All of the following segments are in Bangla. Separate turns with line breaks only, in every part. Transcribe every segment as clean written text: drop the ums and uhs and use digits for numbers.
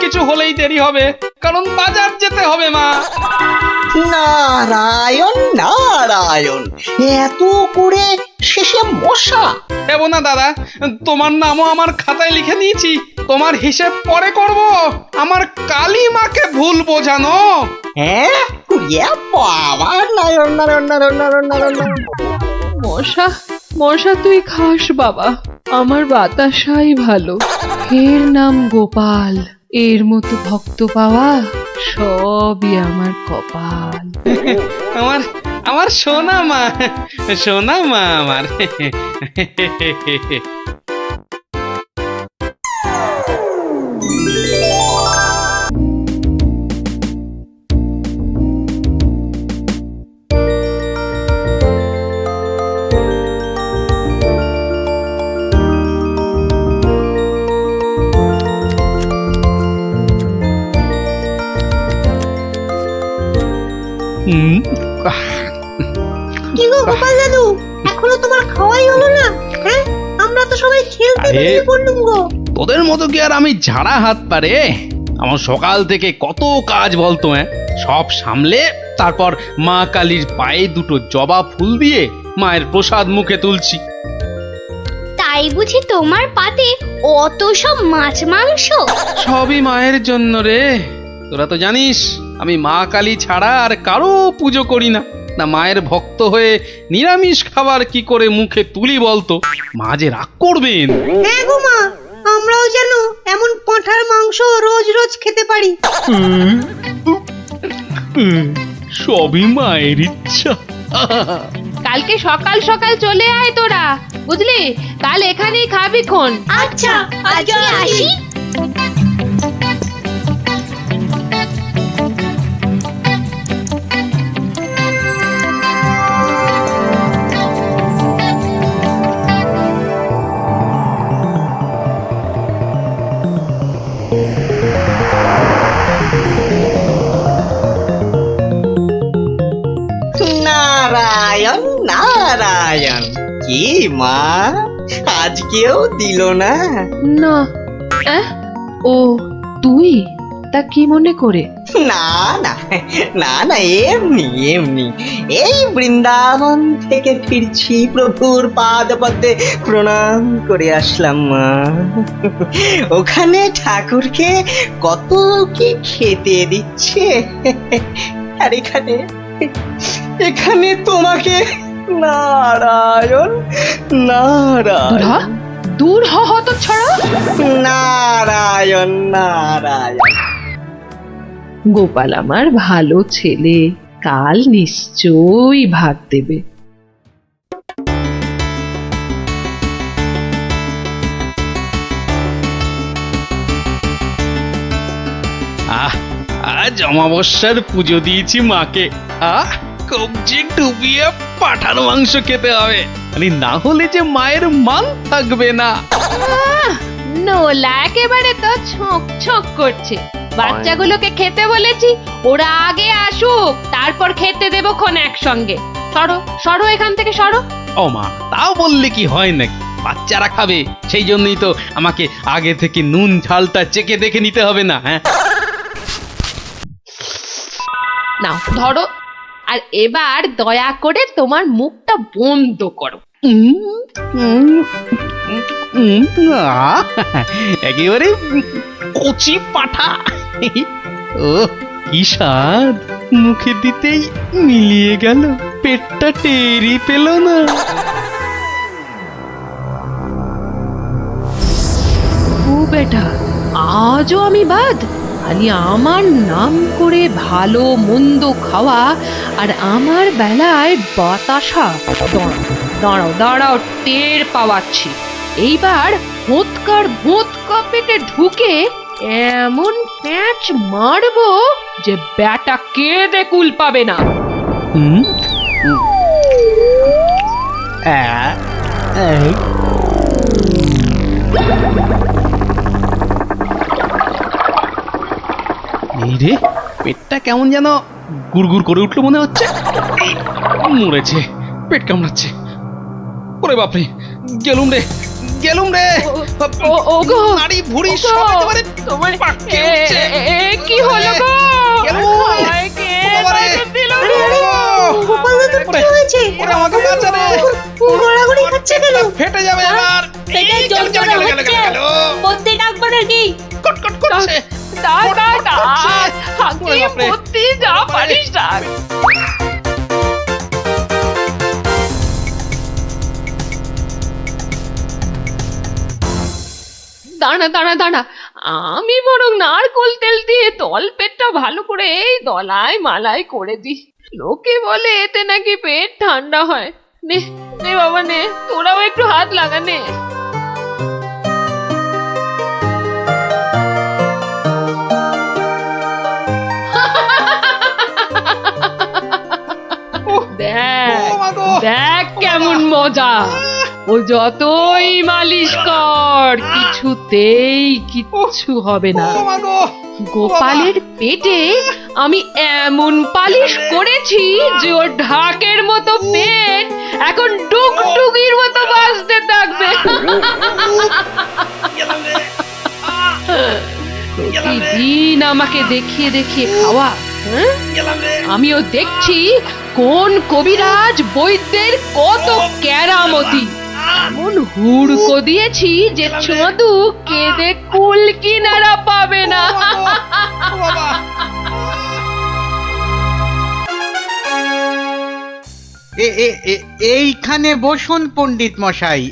কিছু হলেই দেরি হবে, কারণ বাজার যেতে হবে মা।
নারায়ণ নারায়ণ, এত করে শেষে মশা।
দেব না দাদা, তোমার নামও আমার খাতায় লিখে নিয়েছি। তোমার হিসেব পরে করব, আমার কালী মাকে ভুল বোঝানো।
হ্যাঁ, বাবা, নারায়ণ নারায়ণ নারায়ণ নারায়ণ নারায়ণ।
মশা মশা তুই খাস বাবা, আমার বাতাসাই ভালো। এর নাম গোপাল, এর মতো ভক্ত পাওয়া সবই আমার কপাল।
আমার আমার সোনা মা, সোনা মা আমার।
কি গো গোপাল দাদু, এখনো তোমার খাওয়াই হলো না? হ্যাঁ, আমরা তো সবাই খেলতে
আরে,
বেরিয়ে পড়লুম গো।
তোদের মতো কি আর আমি ঝাড়া হাত পারে? আমার সকাল থেকে কত কাজ বলতো, সব সামলে তারপর মা কালীর পায়ে দুটো জবা ফুল দিয়ে মায়ের প্রসাদ মুখে তুলছি।
তাই বুঝি তোমার পাতে অত সব মাছ মাংস?
সবই মায়ের জন্য রে। তোরা তো জানিস আমি মা কালী ছাড়া আর কারো পুজো করি না। না মায়ের ভক্ত হয়ে নিরামিষ খাবার কি করে মুখে তুলি বলতো? মা যে রাগ করবেন।
হ্যাঁ গো মা, আমরাও যেন এমন পাঁঠার মাংস রোজ রোজ খেতে পারি।
সবই মায়ের ইচ্ছা।
কালকে সকাল সকাল চলে আয় তোরা, বুঝলি? কাল এখানেই খাবি খন।
আচ্ছা, আজকে আসি।
নারায়ণ নারায়ণ, কি মা, আজকেও দিল না?
না, ও তুই? তা কি মনে করে?
না না না না, এমনি এমনি, এই বৃন্দাবন থেকে ফিরছি, প্রভুর পাদ পদ্মে প্রণাম করে আসলাম মা। ওখানে ঠাকুরকে কত কি খেতে দিচ্ছে, আর এখানে এখানে তোমাকে নারায়ণ নারায়ণ
দূর হ হতচ্ছাড়া।
নারায়ণ নারায়ণ।
গোপাল আমার ভালো ছেলে, কাল নিশ্চয়ই ভাগ দেবে।
আজ অমাবস্যার পুজো দিয়েছি মাকে। কবজি ডুবিয়ে পাঠার মাংস খেতে হবে, না হলে যে মায়ের মান থাকবে না।
নোলা একেবারে তো ছক ছক করছে। বাচ্চাগুলোকে খেতে বলেছি, ওরা আগে আসুক, তারপর খেতে দেবো খন একসঙ্গে। সরো সরো এখান থেকে, সরো।
ও মা, তাও বললে কি হয় নাকি? বাচ্চারা খাবে, সেই জন্যই তো আমাকে আগে থেকে নুন ঝালটা চেকে দেখে নিতে হবে না? হ্যাঁ,
নাও ধরো, আর এবার দয়া করে তোমার মুখটা বন্ধ করো।
একেবারে কচি পাঠা। ও কি স্বাদ, মুখে দিতেই মিলিয়ে গেল, পেটটা টেরি পেল না।
ও বেটা, আজও আমি বাদ? খালি আমার নাম করে ভালো মন্দ খাওয়া, আর আমার বেলায় বাতাসা। দাঁড়াও দাঁড়াও, টের পাওয়াচ্ছি। এইবার ভোঁতকার ভোঁতকা পেটে ঢুকে এমন প্যাঁচ মারবো যে ব্যাটা কেঁদে কুল পাবে না।
এই রে, পেটটা কেমন যেন গুড়গুড় করে উঠলো মনে হচ্ছে। মরেছে, পেট কামড়াচ্ছে। ওরে বাপরে, গেলুম রে, গেলুম রে।
ওগো,
নাড়ি ভুড়ি সব একেবারে
তোমার
পাকিয়ে উঠছে।
হয়েছে?
ওরে আমাকে বাঁচা রে।
গড়াগড়ি খাচ্ছে কেন?
ফেটে যাবে এবার।
পেটে
এই, গেল,
যন্ত্রণা
গেল, গেল,
হচ্ছে।
গেল, গেল।
বদ্যি ডাকবো নাকি?
কটকট করছে।
ডাক ডাক ডাক
ওরে
হাকিম
বাপরে।
বুদ্ধি যা পারিস ডাক। দাঁড়া দাঁড়া দাঁড়া, আমি বরং নারকোল তেল দিয়ে তলপেটটা ভালো করে এই দলাই মালাই করে দিই। লোকে বলে এতে নাকি পেট ঠান্ডা হয়। নে নে বাবা নে, তোরাও একটু হাত লাগা নে। দেখ
ও মা গো।
দেখ কেমন মজা। ও যতই মালিশ কর কিছুতেই কিচ্ছু হবে না।
ও মা গো।
গোপালের পেটে আমি এমন পালিশ করেছি যে ওর ঢাকের মতো পেট এখন ডুগডুগির মতো বাজতে থাকবে।
গেলাম রে।
প্রতিদিন আমাকে দেখিয়ে দেখিয়ে খাওয়া, হ্যাঁ?
গেলাম রে।
আমিও দেখছি কোন কবিরাজ বৈদ্যের কত কেরামতি। এমন হুড়কো দিয়েছি যে চোঁদু কেঁদে কুল কিনারা পাবে না।
ও বাবা।
এইখানে বসুন পণ্ডিত মশাই,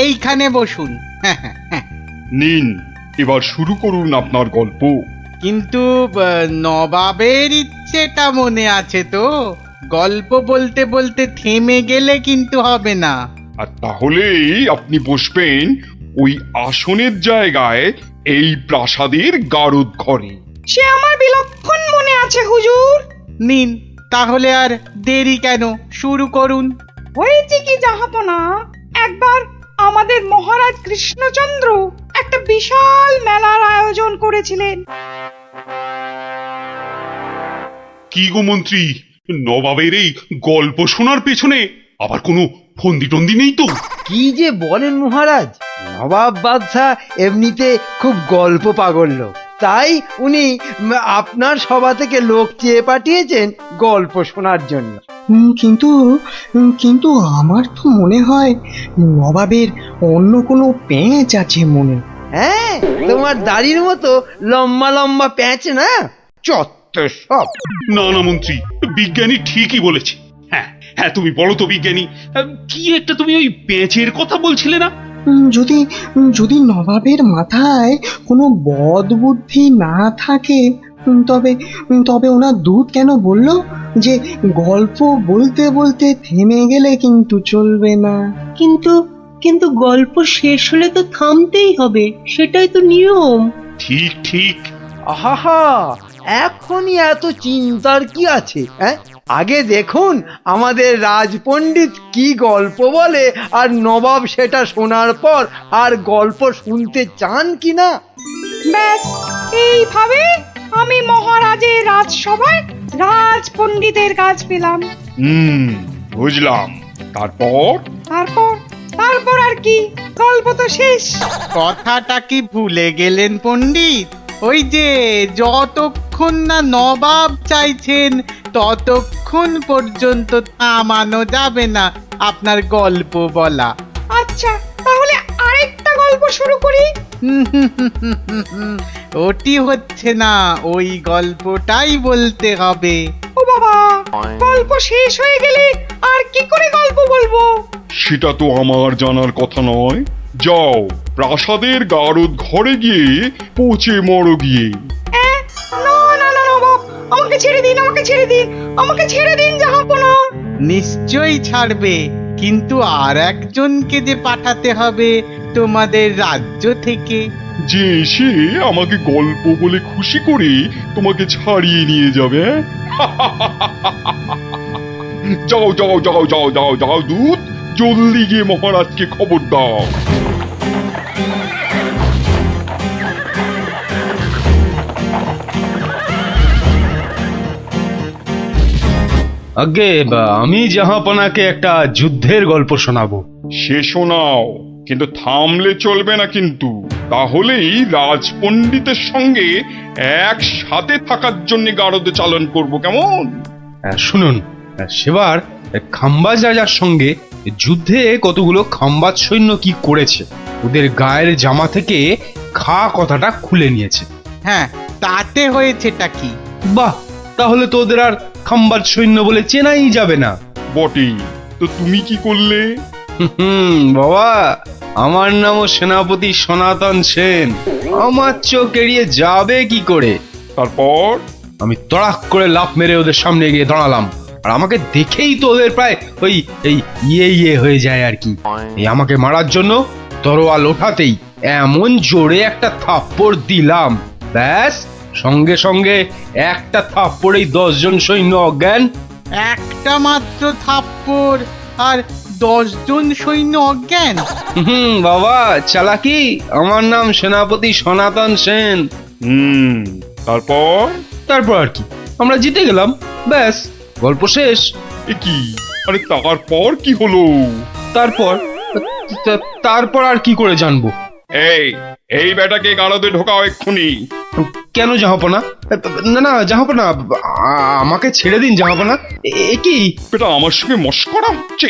এইখানে বসুন।
নিন, এবার শুরু করুন আপনার গল্প।
কিন্তু নবাবের ইচ্ছেটা মনে আছে তো? গল্প বলতে বলতে থেমে গেলে কিন্তু হবে না।
আর তাহলেই আপনি বসবেন ওই আসনের জায়গায়, এই প্রাসাদের গারদ ঘরে।
সে আমার বিলক্ষণ মনে আছে হুজুর।
নিন তাহলে আর দেরি কেন, শুরু করুন।
হয়েছে কি জাহাপনা, একবার আমাদের মহারাজ কৃষ্ণচন্দ্র একটা বিশাল মেলার আয়োজন করেছিলেন।
কি গো মন্ত্রী, নবাবের এই গল্প শোনার পেছনে আবার কোনো ফন্দি টন্দি নেই তো?
কি যে বলেন মহারাজ, নবাব বাদশাহ এমনিতে খুব গল্প পাগল লোক, তাই উনি আপনার সভা থেকে লোক চেয়ে পাঠিয়েছেন গল্প শোনার জন্য।
কিন্তু আমার তো মনে হয় নবাবের অন্য কোনো পেঁচ আছে মনে।
হ্যাঁ, তোমার দাড়ির মতো লম্বা লম্বা প্যাঁচ না, চত্বর সব।
না না মন্ত্রী, বিজ্ঞানী ঠিকই বলেছে। হ্যাঁ হ্যাঁ, তুমি বলো তো বিজ্ঞানী, কি একটা তুমি ওই পেঁচের কথা বলছিলে না?
যদি যদি নবাবের মাথায় কোনো বদ বুদ্ধি না থাকে, তবে তবে ওনার দূত কেন বলল যে গল্প বলতে বলতে থেমে গেলে কিন্তু চলবে না?
কিন্তু গল্প শেষ হলে তো থামতেই হবে, সেটাই তো নিয়ম।
ঠিক ঠিক।
আহা, এখনই এত চিন্তার কি আছে? হ্যাঁ, আগে দেখুন আমাদের রাজপণ্ডিত কি গল্প বলে, আর নবাব সেটা শোনার পর আর গল্প শুনতে চান কিনা।
ব্যাস, এইভাবে আমি মহারাজের রাজসভায় রাজ পণ্ডিতের কাজ পেলাম।
বুঝলাম। তারপর?
তারপর আর কি, গল্প তো শেষ।
কথাটা কি ভুলে গেলেন পণ্ডিত? ওই যে যতক্ষণ না নবাব চাইছেন ততক্ষণ পর্যন্ত থামানো যাবে না আপনার গল্প বলা।
আচ্ছা, তাহলে আরেকটা গল্প শুরু করি।
ওটি হচ্ছে না, ওই গল্পটাই বলতে হবে।
ও বাবা, গল্প শেষ হয়ে গেলে আর কি করে গল্প বলবো?
সেটা তো আমার জানার কথা নয়। যাও, প্রাসাদের গারদ ঘরে গিয়ে পচে মরো গিয়ে।
না না না নবাব, আমাকে ছেড়ে দিন জাহাপনা।
নিশ্চয়ই ছাড়বে, কিন্তু আর একজনকে যে পাঠাতে হবে তোমাদের রাজ্য থেকে।
যে এসে আমাকে গল্প বলে খুশি করে তোমাকে ছাড়িয়ে নিয়ে যাবে। যাও যাও যাও যাও যাও যাও দূত, জলদি গিয়ে মহারাজকে খবর দাও।
আগে আমি জাহাপনাকে একটা যুদ্ধের গল্প শোনাবো।
সে শোনাও, কিন্তু থামলে চলবে না কিন্তু, তাহলেই রাজপণ্ডিতের সঙ্গে একসাথে থাকার জন্য গারদ চালন করব, কেমন?
শুনুন, সেবার খাম্বাজ রাজার সঙ্গে যুদ্ধে কতগুলো খাম্বাজ সৈন্য কি করেছে, ওদের গায়ের জামা থেকে খা কথাটা খুলে নিয়েছে।
হ্যাঁ, তাতে হয়েছেটা কি?
বাহ, তাহলে তো ওদের আর খাম্বাজ সৈন্য বলে চেনাই যাবে না।
বটেই তো, তুমি কি করলে?
বাবা, আমার নামও সেনাপতি সনাতন সেন, আমার চোখ এড়িয়ে যাবে কি করে?
তারপর?
আমি তড়াক করে লাফ মেরে ওদের সামনে গিয়ে দাঁড়ালাম, আর আমাকে দেখেই তো ওদের প্রায় ওই এই ইয়ে হয়ে যায় আর কি। এই আমাকে মারার জন্য তরোয়াল ওঠাতেই এমন জোরে একটা থাপ্পড় দিলাম, ব্যাস সঙ্গে সঙ্গে একটা থাপ্পড়েই 10 জন সৈন্য অজ্ঞান।
একটা মাত্র থাপ্পড় আর 10 জন সৈন্য অজ্ঞান?
বাবা চালাকি, আমার নাম সেনাপতি সনাতন সেন।
তারপর?
তারপর আর কি, আমরা জিতে গেলাম, ব্যাস গল্প শেষ।
এ কি? আরে তারপর কি হলো?
তারপর আর কি করে জানবো?
এই বেটাকে গাড়দে ঢোকাও এক্ষুনি।
কেন জাহাপনা? না না জাহাপনা, আমাকে ছেড়ে দিন জাহাপনা। এ কি?
বেটা আমার সঙ্গে মস্করা হচ্ছে?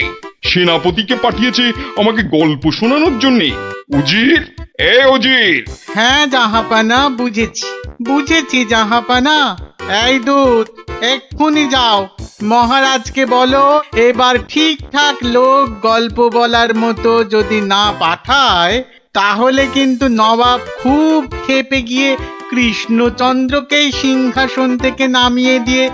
সেনাপতিকে পাঠিয়েছে আমাকে গল্প শোনানোর জন্যে। উজির, উজির।
হ্যাঁ জাহাপানা, বুঝেছি জাহাপানা। এই দূত, এক্ষুনি যাও, মহারাজকে বলো এবার ঠিকঠাক লোক গল্প বলার মতো যদি না পাঠায় তাহলে কিন্তু নবাব খুব ক্ষেপে গিয়ে কৃষ্ণচন্দ্রকেই সিংহাসন থেকে নামিয়ে দিয়ে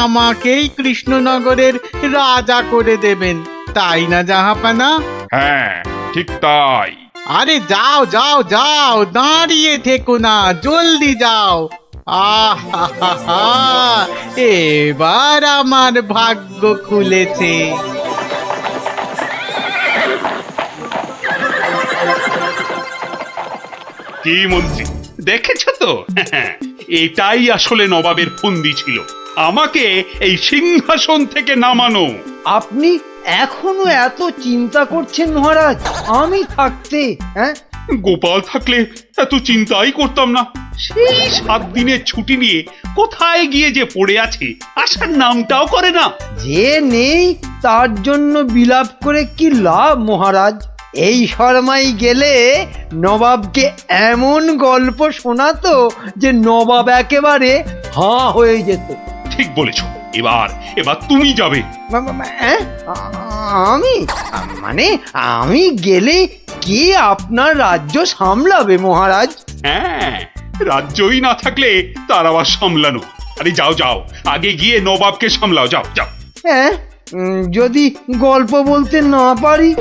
আমাকেই কৃষ্ণনগরের রাজা করে দেবেন, তাই না জাহাপানা?
হ্যাঁ, ঠিক তাই।
আরে যাও যাও যাও, দাঁড়িয়ে থেকো না, জলদি যাও। আহা, এবার আমার ভাগ্য খুলেছে।
কি মন্ত্রী, দেখেছো তো? এটাই আসলে নবাবের ফন্দি ছিল, আমাকে এই সিংহাসন থেকে নামানো।
আপনি এখনো এত চিন্তা করছেন মহারাজ, আমি থাকতে? হ্যাঁ,
গোপাল থাকলে এত চিন্তাই করতাম না। সেই 7 দিনের ছুটি নিয়ে কোথায় গিয়ে যে পড়ে আছে, আসার নামটাও করে না।
যে নেই তার জন্য বিলাপ করে কি লাভ মহারাজ? এই শর্মাই গেলে নবাবকে এমন গল্প শোনাতো যে নবাব একেবারে হাঁ হয়ে যেত।
ঠিক বলেছ, এবার তুমি যাবে।
হ্যাঁ, আমি? মানে আমি গেলে কে আপনার রাজ্য সামলাবে মহারাজ?
হ্যাঁ, রাজ্যই না থাকলে তার আবার সামলানো। আরে যাও যাও, আগে গিয়ে নবাবকে সামলাও, যাও যাও।
হ্যাঁ, যদি গল্প বলতে না পারি?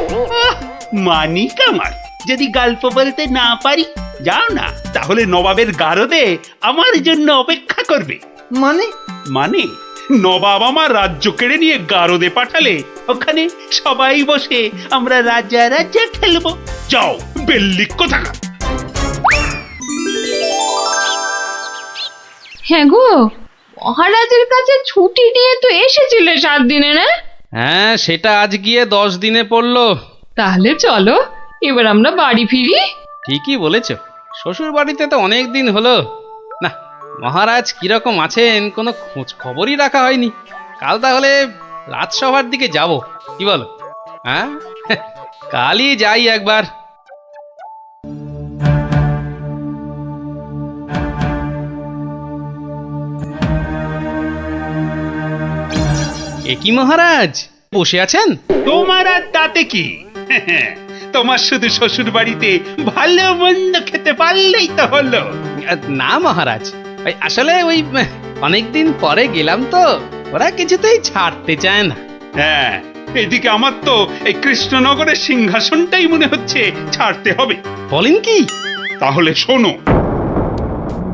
মানিক আমার, যদি গল্প বলতে না পারি, যাও না, তাহলে নবাবের গারদে আমার জন্য অপেক্ষা করবে। মানে নবাব আমার রাজ্য কেড়ে নিয়ে গারদে পাঠালে ওখানে সবাই বসে আমরা রাজা রাজা খেলবো। যাও, বেল্লিক কোথাকার।
হ্যাঁ গো, মহারাজের কাছে ছুটি নিয়ে তো এসেছিলে 7 দিনে, না?
হ্যাঁ, সেটা আজ গিয়ে 10 দিনে পড়লো।
তাহলে চলো এবার আমরা বাড়ি ফিরি।
ঠিকই বলেছ, শ্বশুর বাড়িতে তো অনেক দিন হলো না। মহারাজ কিরকম আছেন কোনো খোঁজ খবরই রাখা হয়নি। কাল তাহলে রাজসভার দিকে যাব, কি বলো? হ্যাঁ, কালই যাই একবার। এ কি মহারাজ, বসে আছেন?
তোমার আর তাতে কি? তোমার শুধু শ্বশুর বাড়িতে ভালো মন্দ খেতে পারলেই তো হলো।
না মহারাজ, আসলে ওই অনেকদিন পরে গেলাম তো, ওরা কিছুতেই ছাড়তে চায় না।
হ্যাঁ, এদিকে আমার তো এই কৃষ্ণনগরের সিংহাসনটাই মনে হচ্ছে ছাড়তে হবে।
বলেন কি?
তাহলে শোনো।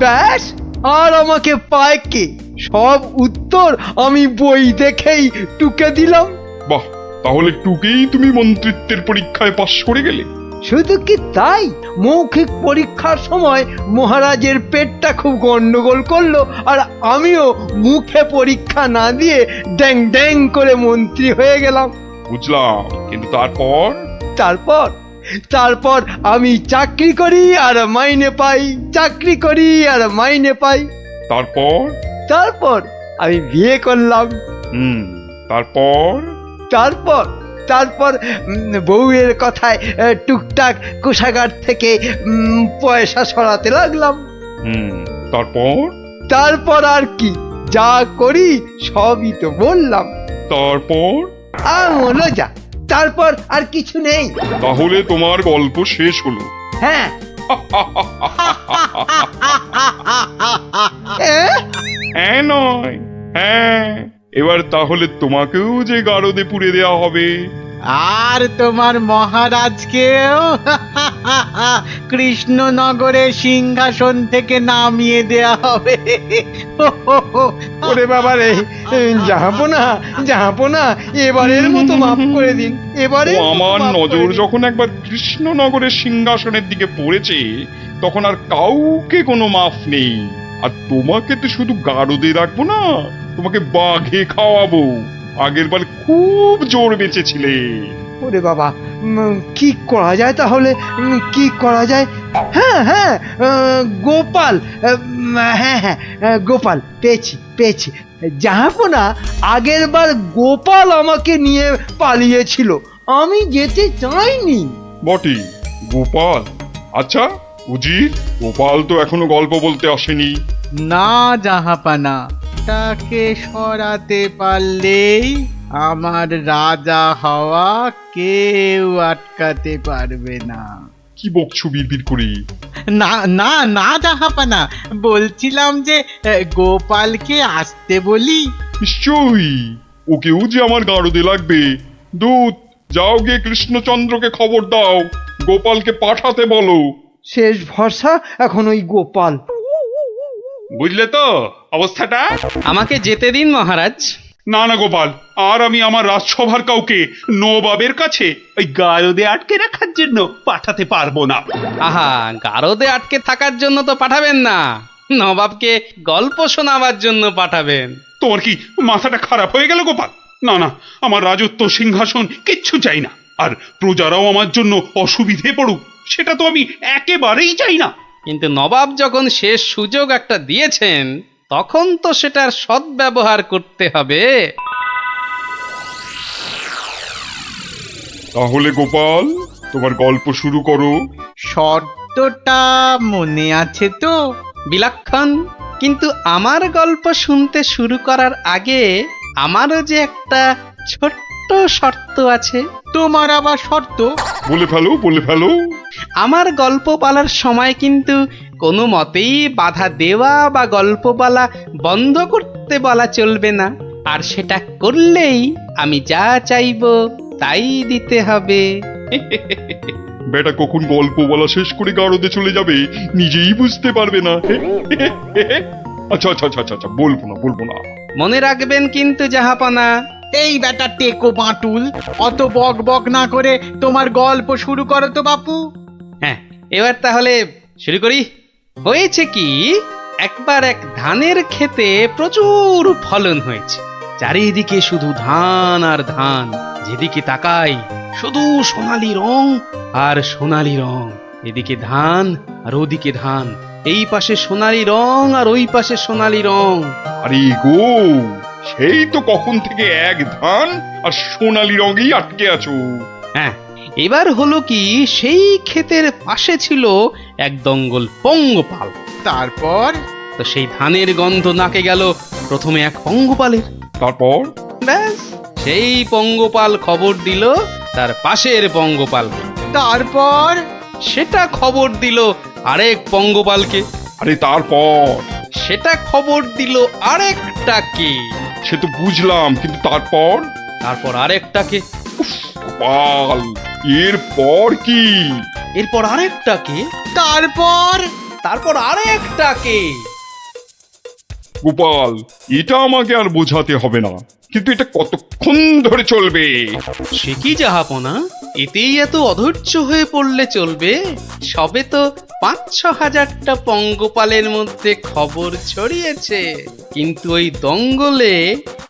ব্যাস, আর আমাকে পায় কে? সব উত্তর আমি বই দেখেই টুকে দিলাম।
বাহ, তাহলে টুকেই তুমি মন্ত্রিত্বের পরীক্ষায় পাশ করে গেলে।
শুধু কি তাই, মৌখিক পরীক্ষার সময় মহারাজের পেটটা খুব গন্ডগোল করলো, আর আমিও মুখে পরীক্ষা না দিয়ে ড্যাং ড্যাং করে মন্ত্রী হয়ে গেলাম।
বুঝলাম, কিন্তু
তারপর আমি চাকরি করি আর মাইনে পাই, চাকরি করি আর মাইনে পাই।
তারপর
তারপর আমি বিয়ে করলাম।
তারপর
তারপর তারপর বউয়ের কথায় টুকটাক কোষাগার থেকে পয়সা সরাতে লাগলাম।
তারপর
তারপর আর কি, যা করি সবই তো বললাম।
তারপর
হলো যা, তারপর আর কিছু নেই।
তাহলে তোমার গল্প শেষ হলো।
হ্যাঁ।
হ্যাঁ নয়, হ্যাঁ। এবার তাহলে তোমাকেও যে গারদে পুড়ে দেওয়া হবে।
আর তোমার মহারাজকেও কৃষ্ণনগরের সিংহাসন থেকে নামিয়ে দেয়া হবে।
ওরে বাবা রে, জাহাপনা এবারের মতো মাফ করে দিন। এবারে
ও আমার নজর যখন একবার কৃষ্ণনগরের সিংহাসনের দিকে পড়েছে, তখন আর কাউকে কোনো মাফ নেই। আর তোমাকে তো শুধু গারদে রাখবো না, তোমাকে বাঘে খাওয়াবো। আগের বার খুব জোর বেঁচেছিলে।
ওরে বাবা, কি করা যায় তাহলে? কি করা যায়? হ্যাঁ হ্যাঁ, গোপাল। হ্যাঁ হ্যাঁ, গোপাল পেয়েছি। জাহাপনা, আগের বার গোপাল আমাকে নিয়ে পালিয়েছিল, আমি যেতে চাইনি।
বটে, গোপাল। আচ্ছা উজির, গোপাল তো এখনো গল্প বলতে আসেনি।
না জাহাপানা, তাকে সরাতে পারলেই আমার রাজা হওয়া কেউ আটকাতে পারবে না।
কি বকছো বিড়বিড় করে?
না না না জাহাপানা, বলছিলাম যে গোপালকে আসতে বলি।
নিশ্চয়ই, ওকেও যে আমার গারদে লাগবে। দূত, যাও গিয়ে কৃষ্ণচন্দ্রকে খবর দাও, গোপালকে পাঠাতে বলো।
শেষ ভরসা এখন ওই গোপাল।
বুঝলে তো অবস্থাটা?
আমাকে যেতে দিন মহারাজ।
না না গোপাল, আর আমি আমার রাজসভার কাউকে নবাবের কাছে ওই গারদে আটকে রাখার জন্য পাঠাতে পারবো না।
আহা, গারদে আটকে থাকার জন্য তো পাঠাবেন না, নবাবকে গল্প শোনাবার জন্য পাঠাবেন।
তোমার কি মাথাটা খারাপ হয়ে গেল গোপাল? না না, আমার রাজত্ব সিংহাসন কিচ্ছু চাই না। আর প্রজারাও আমার জন্য অসুবিধে পড়ুক, সেটা তো আমি একেবারেই চাই না।
কিন্তু নবাব যখন শেষ সুযোগ একটা দিয়েছেন, তখন তো সেটার সদ্ব্যবহার করতে হবে।
তাহলে গোপাল, তোমার গল্প শুরু করো।
শর্তটা মনে আছে তো?
বিলক্ষণ। কিন্তু আমার গল্প শুনতে শুরু করার আগে আমারও যে একটা ছোট্ট শর্ত আছে।
তোমার আবার শর্ত?
বলে ফেলো।
আমার গল্প বলার সময় কিন্তু কোনো মতেই বাধা দেওয়া বা গল্প বলা বন্ধ করতে বলা চলবে না। আর সেটা করলেই আমি যা চাইবো তাই দিতে হবে।
বেটা কখন গল্প বলা শেষ করে গারদে চলে যাবে নিজেই বুঝতে পারবে না। আচ্ছা, বলবো না।
মনে রাখবেন কিন্তু জাহাপনা।
এই বেটা টেকো বাঁটুল, অত বক বক না করে তোমার গল্প শুরু করো তো বাপু।
হ্যাঁ, এবার তাহলে শুরু করি। হয়েছে কি, একবার এক ধানের ক্ষেতে প্রচুর ফলন হয়েছে। চারিদিকে শুধু ধান আর ধান, যেদিকে তাকাই শুধু সোনালী রং আর সোনালী রং। এদিকে ধান আর ওদিকে ধান, এই পাশে সোনালী রং আর ওই পাশে সোনালী রং।
আরে গো, সেই তো কখন থেকে এক ধান আর সোনালী রঙেই আটকে আছো।
হ্যাঁ, এবার হলো কি, সেই ক্ষেতের পাশে ছিল এক দঙ্গল পঙ্গপাল।
তারপর?
তো সেই ধানের গন্ধ নাকে গেল প্রথমে এক পঙ্গপালের।
তারপর?
ব্যাস, সেই পঙ্গপাল খবর দিল তার পাশের পঙ্গপালকে।
তারপর?
সেটা খবর দিল আরেক পঙ্গপালকে।
আরে তারপর?
সেটা খবর দিল আরেকটাকে।
সে তো বুঝলাম, কিন্তু তারপর?
তারপর আরেকটাকে।
গোপাল, এরপর কি?
এরপর আরেকটাকে।
তারপর
আরেকটাকে।
গোপাল, এটা আমাকে আর বোঝাতে হবে না, কিন্তু এটা কতক্ষণ ধরে চলবে?
সে কি জাহাপনা, এতেই এত অধৈর্য হয়ে পড়লে চলবে? সবে তো ৫-৬ হাজারটা পঙ্গপালের মধ্যে খবর ছড়িয়েছে, কিন্তু ওই দঙ্গলে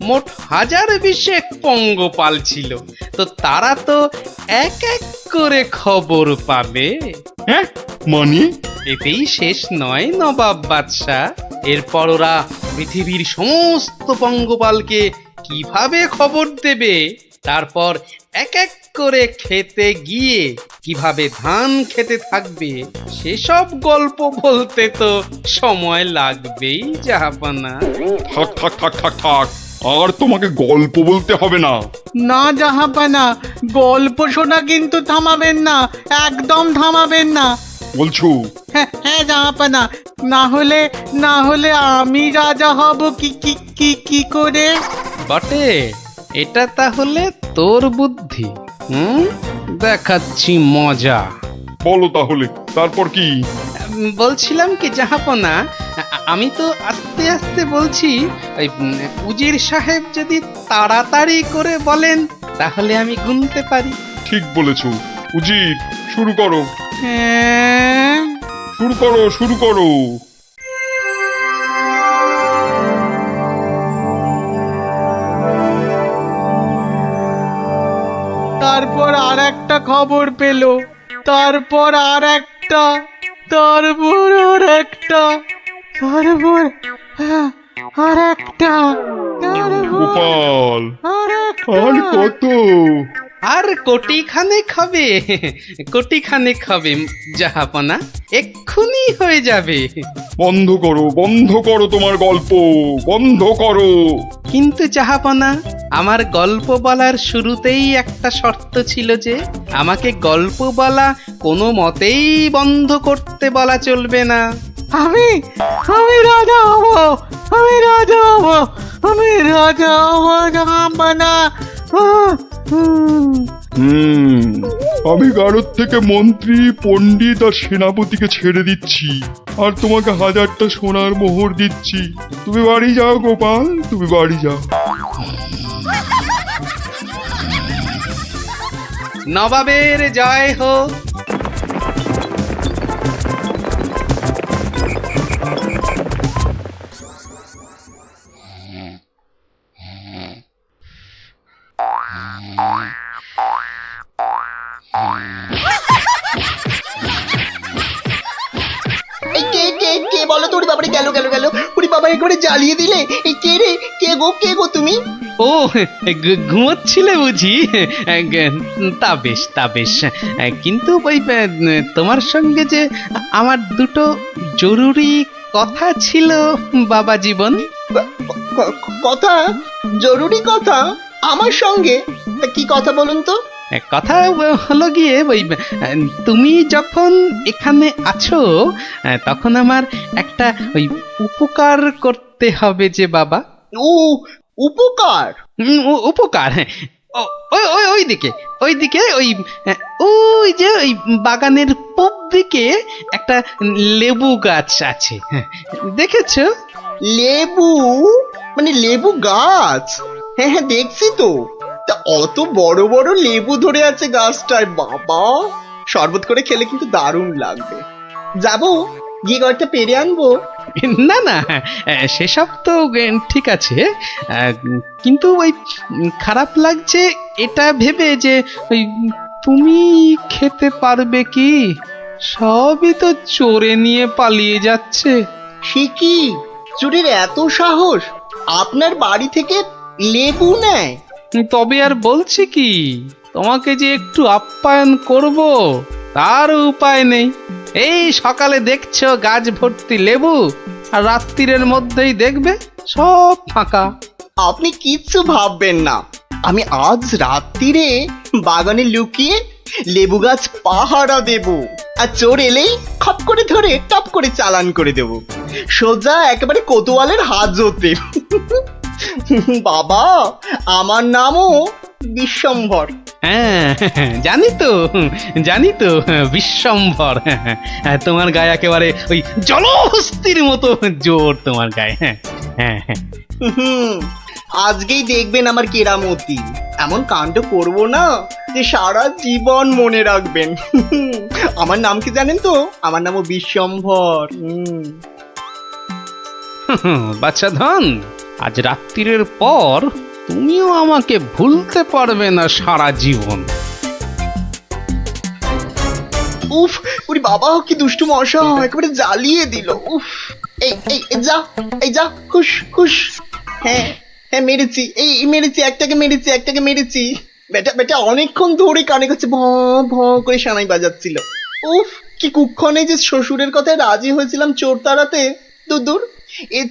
মোট ১০২০ পঙ্গপাল ছিল। তো তারা তো এক এক করে খবর পাবে।
হ্যাঁ মানে?
এতেই শেষ নয় নবাব বাদশাহ। এরপর ওরা পৃথিবীর সমস্ত পঙ্গপালকে কিভাবে খবর দেবে, তারপর এক এক করে খেতে গিয়ে কিভাবে ধান খেতে থাকবে, সেসব গল্প বলতে তো সময় লাগবেই জাহাপানা।
থাক থাক থাক থাক থাক, আর তোমাকে গল্প বলতে হবে না।
না জাহাপানা, গল্প শোনা কিন্তু থামাবেন না, একদম থামাবেন না।
বলছো?
হ্যাঁ হ্যাঁ জাহাপানা, না হলে আমি রাজা হব কি কি কি কি করে?
বটে, এটা তাহলে তোর বুদ্ধি। দেখাচ্ছি মজা।
বলো তাহলে, তারপর কি?
বলছিলাম কি জাহাপনা, আমি তো আস্তে আস্তে বলছি, ওই উজির সাহেব যদি তাড়াতাড়ি করে বলেন তাহলে আমি গুনতে পারি।
ঠিক বলেছো। উজির, শুরু করো,
হ্যাঁ,
শুরু করো, শুরু করো।
তারপর আর একটা খবর পেলো, তারপর আর একটা, তারপর আর একটা, তারপর আর একটা,
গোপাল,
আর
আর কত?
আর কোটিখানেক হবে, কোটিখানেক হবে জাহাপনা, এক্ষুনি হয়ে যাবে।
বন্ধ করো, বন্ধ করো তোমার গল্প, বন্ধ করো।
কিন্তু জাহাপনা, আমার গল্প বলার শুরুতেই একটা শর্ত ছিল যে আমাকে গল্প বলা কোনো মতেই বন্ধ করতে বলা চলবে না।
আমি রাজা হব, আমি রাজা হব, আমি রাজা হব জাহাপানা।
আমি গারদ থেকে মন্ত্রী, পণ্ডিত আর সেনাপতিকে ছেড়ে দিচ্ছি, আর তোমাকে 1000টা সোনার মোহর দিচ্ছি। তুমি বাড়ি যাও গোপাল, তুমি বাড়ি যাও।
নবাবের জয় হোক।
এই কে কে কে বলো তো? ওরে বাবারে, গেল গেল গেল, ওরে বাবা একেবারে জ্বালিয়ে দিলে। এই কে রে? কে গো তুমি?
ও, ঘুমোচ্ছিলে বুঝি? তা বেশ, তা বেশ। কিন্তু ওই তোমার সঙ্গে যে আমার দুটো জরুরি কথা ছিল বাবা জীবন।
কথা? জরুরি কথা আমার সঙ্গে? তা কি কথা বলুন তো?
কথা হলো গিয়ে ওই তুমি যখন এখানে আছো তখন আমার একটা ওই উপকার করতে হবে যে বাবা।
উপকার?
উপকার, হ্যাঁ। ওইদিকে ওইদিকে ওই যে ওই বাগানের পূব দিকে একটা লেবু গাছ আছে, দেখেছো?
লেবু? মানে লেবু গাছ? হ্যাঁ হ্যাঁ, দেখছি তো। তা অত বড় বড় লেবু ধরে আছে গাছটায়, বাবা! শরবত করে খেলে কিন্তু দারুণ লাগবে। যাবো, গিয়ে কয়েকটা পেরে আনবো।
না না, সেসব তো ঠিক আছে, কিন্তু ওই খারাপ লাগছে এটা ভেবে যে ওই তুমি খেতে পারবে কি? সবই তো চোরে নিয়ে পালিয়ে যাচ্ছে।
সে কি? চোরের এত সাহস? আপনার বাড়ি থেকে লেবু নেয়?
তবে আর বলছি কি, তোমাকে যে একটু আপ্যায়ন করব তার উপায় নেই। এই সকালে দেখছো গাছ ভর্তি লেবু, আর রাত্রিরের মধ্যেই দেখবে সব ফাঁকা।
আপনি কিচ্ছু ভাববেন না, আমি আজ রাত্রিরে বাগানে লুকিয়ে লেবু গাছ পাহারা দেব, আর চোর এলেই খপ করে ধরে টপ করে চালান করে দেব, সোজা একেবারে কোতোয়ালের হাজতে। বাবা, আমার নামও বিশ্বম্ভর।
হ্যাঁ, জানি তো বিশ্বম্ভর। তোমার গায়ে একেবারে ওই জলহস্তির মতো জোর তোমার গায়ে। হ্যাঁ,
আজকেই দেখবেন আমার কেরামতি। এমন কাণ্ড করব না যে সারা জীবন মনে রাখবেন। আমার নাম কি জানেন তো? আমার নামও বিশ্বম্ভর।
বাচ্চা ধন, আজ রাত্রিরের পর তুমিও আমাকে ভুলতে পারবে না সারা জীবন।
উফ, ওরে বাবা, কি দুষ্টু মশা, একেবারে জ্বালিয়ে দিল। উফ, এই যা, হুশ হুশ। হ্যাঁ হ্যাঁ মেরেছি, এই মেরেছি, একটাকে মেরেছি। বেটা বেটা অনেকক্ষণ ধরে কানে কাছে ভ ভ করে সানাই বাজাচ্ছিল। উফ, কি কুক্ষণে যে শ্বশুরের কথায় রাজি হয়েছিলাম চোর তাড়াতে। দূর, এর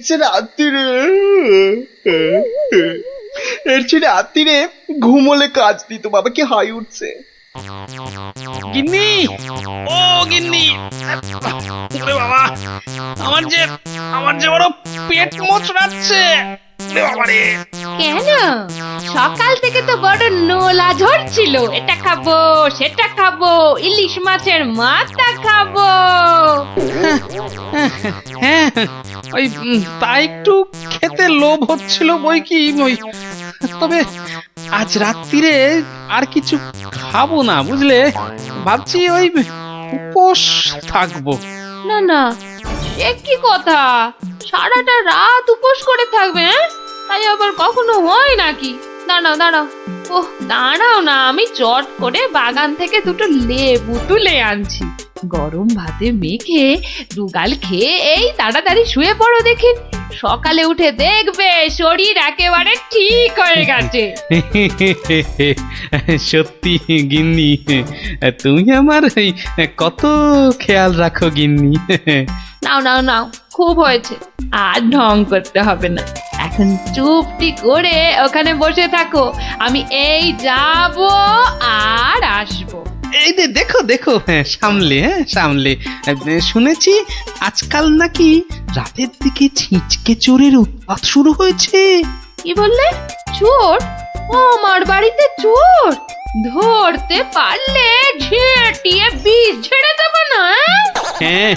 চেয়ে রাত্রিরে ঘুমোলে কাজ দিত। বাবা কি হাই উঠছে।
গিন্নি, ও গিন্নি, ওরে বাবা, আমার যে বড় পেট মোচড়াচ্ছে। ওরে বাবা রে।
কেন সকাল থেকে তো বড় নোলা ঝরছিল, এটা খাবো সেটা খাবো, ইলিশ মাছের মাথা খাবো।
হ্যাঁ, ওই তা একটু খেতে লোভ হচ্ছিল বই কি, ওই তবে আজ রাত্রিরে আর কিছু খাবো না, বুঝলে? ভাবছি ওই উপোস থাকবো।
না না, সে কি কথা, সারাটা রাত উপোস করে থাকবে? হ্যাঁ, তাই আবার কখনো হয় নাকি? দাঁড়াও, ওহ দাঁড়াও না, আমি চট করে বাগান থেকে দুটো লেবু তুলে আনছি। গরম ভাতে মেখে দুগাল খেয়ে এই তাড়াতাড়ি শুয়ে পড়ো দেখি, সকালে উঠে দেখবে শরীর একেবারে ঠিক হয়ে গেছে।
সত্যি গিন্নি, তুমি আমার কত খেয়াল রাখো গিন্নি।
নাও, খুব হয়েছে, আর ঢং করতে হবে না। এখন চুপটি করে ওখানে বসে থাকো, আমি এই যাব আর আসবো।
এই যে দেখো, সামলে শুনেছি আজকাল নাকি রাতের দিকে ছিঁচকে চোরের উৎপাত শুরু হয়েছে।
কি বললে? চোর? ও আমার বাড়িতে চোর? ধরতে পারলে ঝেঁটিয়ে বিষ ছেড়ে দেবো না?
হ্যাঁ,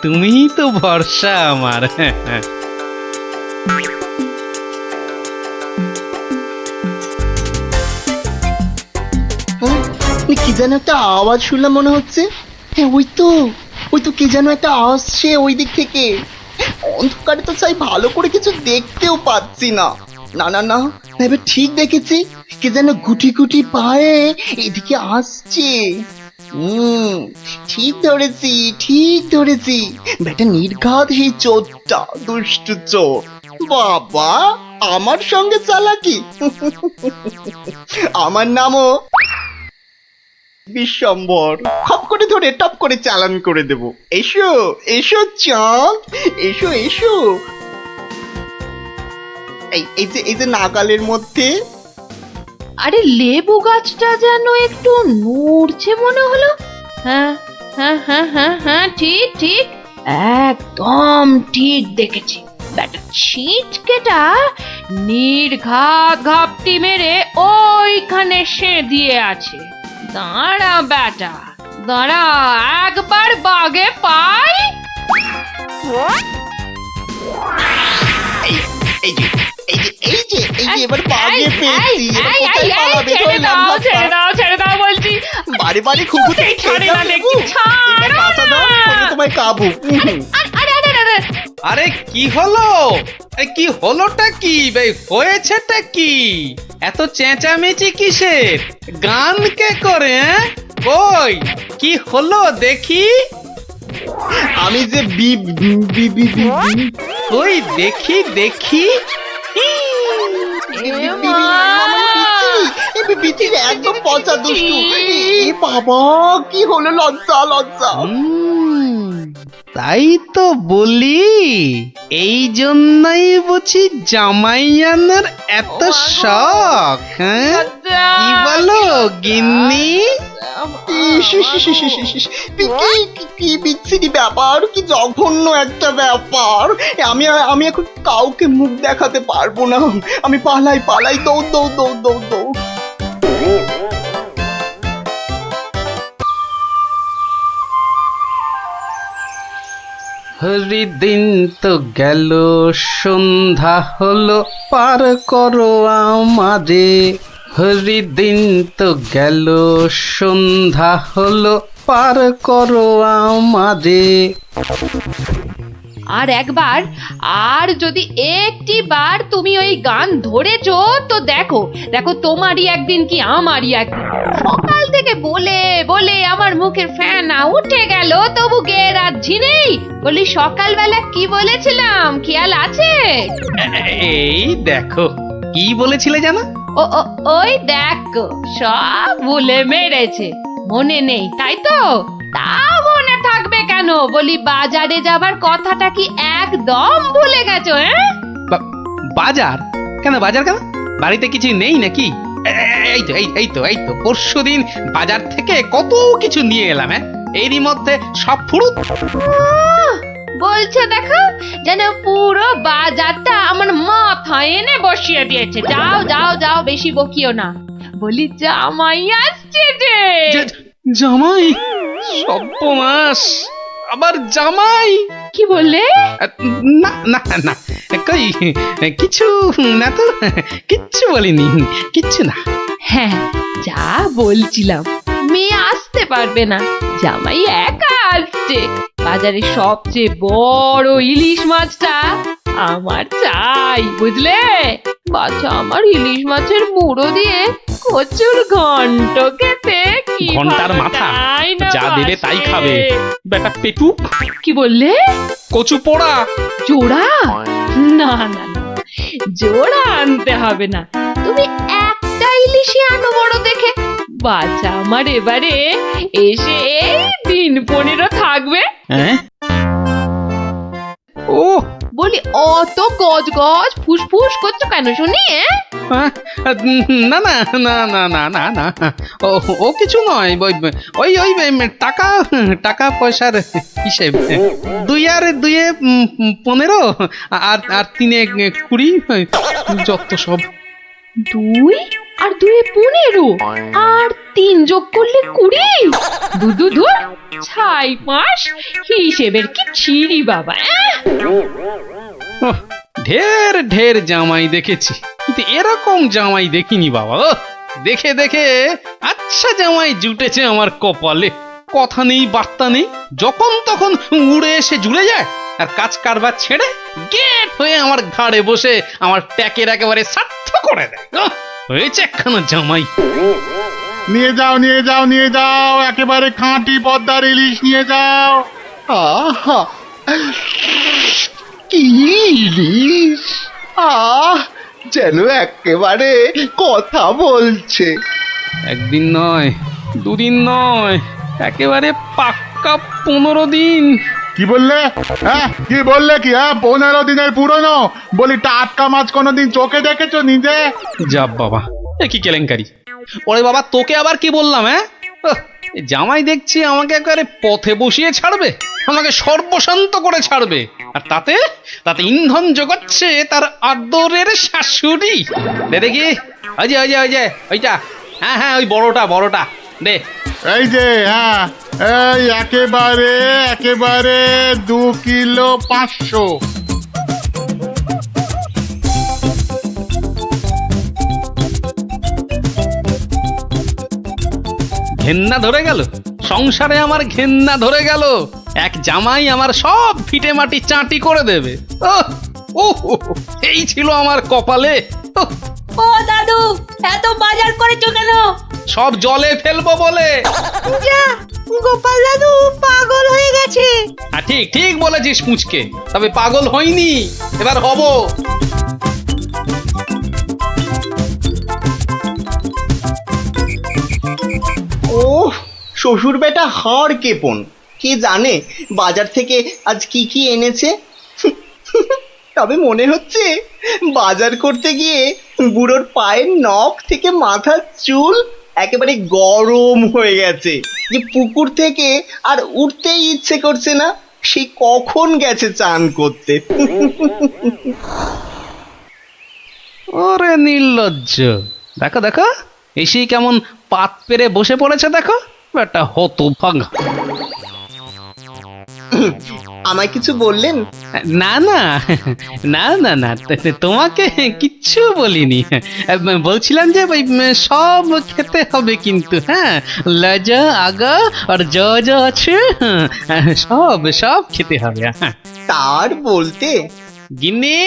তুমিই তো ভরসা আমার।
কি যেন একটা আওয়াজ শুনলাম মনে হচ্ছে। হ্যাঁ ওই তো কি যেন একটা আসছে ওই দিক থেকে। অন্ধকারে তো চাই ভালো করে কিছু দেখতেও পাচ্ছি না। না এবার ঠিক দেখেছি, কে যেন গুটি গুটি পায়ে এদিকে আসছে। ঠিক ধরেছি, বেটা নির্ঘাত সেই চোরটা, দুষ্টু চোর। বাবা, আমার সঙ্গে চালাকি। আমার নামও বিশ্বম্বর। খপ করে ধরে টপ করে চালান করে দেব। এসো চাঁদ, এসো। এই যে নাগালের মধ্যে।
আরে লেবু গাছটা যেন একটু নড়ছে মনে হলো। হ্যাঁ, ঠিক, একদম ঠিক দেখেছি। ব্যাটা ছিটকেটা নির্ঘাত ঘাপটি মেরে ওইখানে সে দিয়ে আছে। দাঁড়া ব্যাটা, একবার বাগে পাই।
এই যে এবার বাগে পেয়েছি। এবার কোথায় পালাবে?
ছেড়ে দাও বলছি।
বারে খুকুতে
ছাড়ে না দেখি,
এবার বাঁচা দাও, পরে তোমায় কাবু।
আরে কি হলোটা কি ভাই, হয়েছেটা কি? এত চেঁচামেচি কিসের? গান কে করে? কই কি হলো দেখি?
আমি যে
কই দেখি।
একদম পচা দুষ্টু। বাবা কি হলো, লজ্জা।
তাই তো বলি, এই জন্যই বুঝি জামাই আনার এত শখ। হ্যাঁ, কি বলো গিন্নি?
কি বিচ্ছিরি ব্যাপার, কি জঘন্য একটা ব্যাপার। আমি এখন কাউকে মুখ দেখাতে পারবো না। আমি পালাই, দৌড়।
হরিদিন তো গেল, সন্ধ্যা হলো, পার করো আমারে। হরিদিন তো গেল, সন্ধ্যা হলো, পার করো আমারে।
আর একবার আর যদি একটি বার তুমি ওই গান ধরেছো তো দেখো দেখো তোমারই একদিন কি আমারই একদিন। সকাল থেকে বলে বলে আমার মুখের ফেনা উঠে গেল, তবু গেয়ে রাখছি নেই। বলি সকালবেলা কি বলেছিলাম খেয়াল আছে?
এই দেখো কি বলেছিলে জানো?
ও ও, ওই দেখো সব ভুলে মেরেছে, মনে নেই তাই তো? তা মনে থাকবে কেন? বলি বাজারে যাবার কথাটা কি একদম ভুলে গেছো?
বাজার কেন? বাজার কেন? বাড়িতে কিছু নেই নাকি? এই তো পরশুদিন বাজার থেকে কত কিছু নিয়ে এলাম। এরই মধ্যে সব ফুরুত।
বলছে দেখো যেন পুরো বাজারটা আমার মাথায় এনে বসিয়ে দিয়েছে। যাও যাও যাও, বেশি বকিও না। বলি জামাই আসছে যে।
জামাই? সর্বনাশ, আবার জামাই?
কি বললে?
না না না, কই কিছু না তো, কিচ্ছু বলিনি, কিচ্ছু না।
হ্যাঁ, যা বলছিলাম, মেয়ে আসতে পারবে না, জামাই একা আসছে। বাজারে সবচেয়ে বড় ইলিশ মাছটা আমার চাই, বুঝলে? বাচ্চা আমার ইলিশ মাছের মুড়ো দিয়ে কচুর ঘন্ট খেতে কি
ঘন্টার মাথা যা দেবে তাই খাবে বেটা পেটু।
কি বললে?
কচু পোড়া
জোড়া? না না না, জোড়া আনতে হবে না, তুমি একটা ইলিশই আনো বড় দেখে। বাচ্চা আমার এবারে এসে এই দিন 15 থাকবে।
ও
বলি অত গজ গজ ফুসফুস করছো কেন শুনি?
না না না না না না না, ও কিছু নয়, ওই ওই টাকা টাকা পয়সার হিসেব। 2 আর 2 15, আর 3 20, যত সব।
2 আর 2 15 আর 3 যোগ করলে 20। দু ছাই পাঁচ হিসেবের কি ছিরি বাবা।
ঢের ঢের জামাই দেখেছি, কিন্তু এরকম জামাই দেখিনি বাবা। দেখে দেখে আচ্ছা জামাই জুটেছে আমার কপালে। কথা নেই বার্তা নেই, যখন তখন উড়ে এসে জুড়ে যায়, আর কাজ কারবার ছেড়ে গেট হয়ে আমার ঘাড়ে বসে আমার ট্যাকের একেবারে সার্থ করে দেয়। হয়েছে একখানা জামাই।
নিয়ে যাও নিয়ে যাও নিয়ে যাও, একেবারে খাঁটি পদ্মার ইলিশ নিয়ে যাও। আহা, কি ইলিশ! যেন একেবারে কথা বলছে।
একদিন নয়, 2 দিন নয়, একেবারে পাক্কা 15 দিন।
কি বললে? কি বললে? কি 15 দিনের পুরনো? বলি টাটকা মাছ কোনোদিন চোখে দেখেছো নিজে?
যা বাবা, এ কি কেলেঙ্কারি! ওরে বাবা, তোকে আবার কি বললাম? জামাই দেখছি আমাকে একেবারে পথে বসিয়ে ছাড়বে, আমাকে সর্বশান্ত করে ছাড়বে, আর তাতে তাতে ইন্ধন জোগাচ্ছে তার আদরের শাশুড়ি। দেখি ওই যে ওই যে ওই যে ওইটা, হ্যাঁ ওই বড়টা দে।
এই যে এই একেবারে একেবারে 2 কিলো 500।
ঘেন্না ধরে গেল, সংসারে আমার ঘেন্না ধরে গেল। এক জামাই আমার সব ফিটে মাটি চাটি করে দেবে। এই ছিল আমার কপালে।
ও দাদু, এত বাজার করেছো কেন?
সব জলে ফেলবো বলে।
যা, গোপাল দাদু পাগল হয়ে গেছে।
ঠিক ঠিক বলেছিস মুচকে, তবে পাগল হইনি, এবার হব।
ও শ্বশুর বেটা হাড় কেপন, কে জানে বাজার থেকে আজ কি কি এনেছে। তবে মনে হচ্ছে বাজার করতে গিয়ে বুড়োর পায়ের নখ থেকে মাথার চুল একেবারে গরম হয়ে গেছে, যে পুকুর থেকে আর উঠতেই ইচ্ছে করছে না। সে কখন গেছে চান করতে।
ওরে নির্লজ্জ, দেখো দেখো এসেই কেমন পাত পেরে বসে পড়েছে, দেখো একটা হতভাগা।
আমায় কিছু বললেন?
না না না না না তোমাকে কিচ্ছু বলিনি। বলছিলাম যে ওই সব খেতে হবে কিন্তু, হ্যাঁ, লজা আগা আর যা যা আছে সব সব খেতে হবে। হ্যাঁ
তার বলতে
গিন্নি,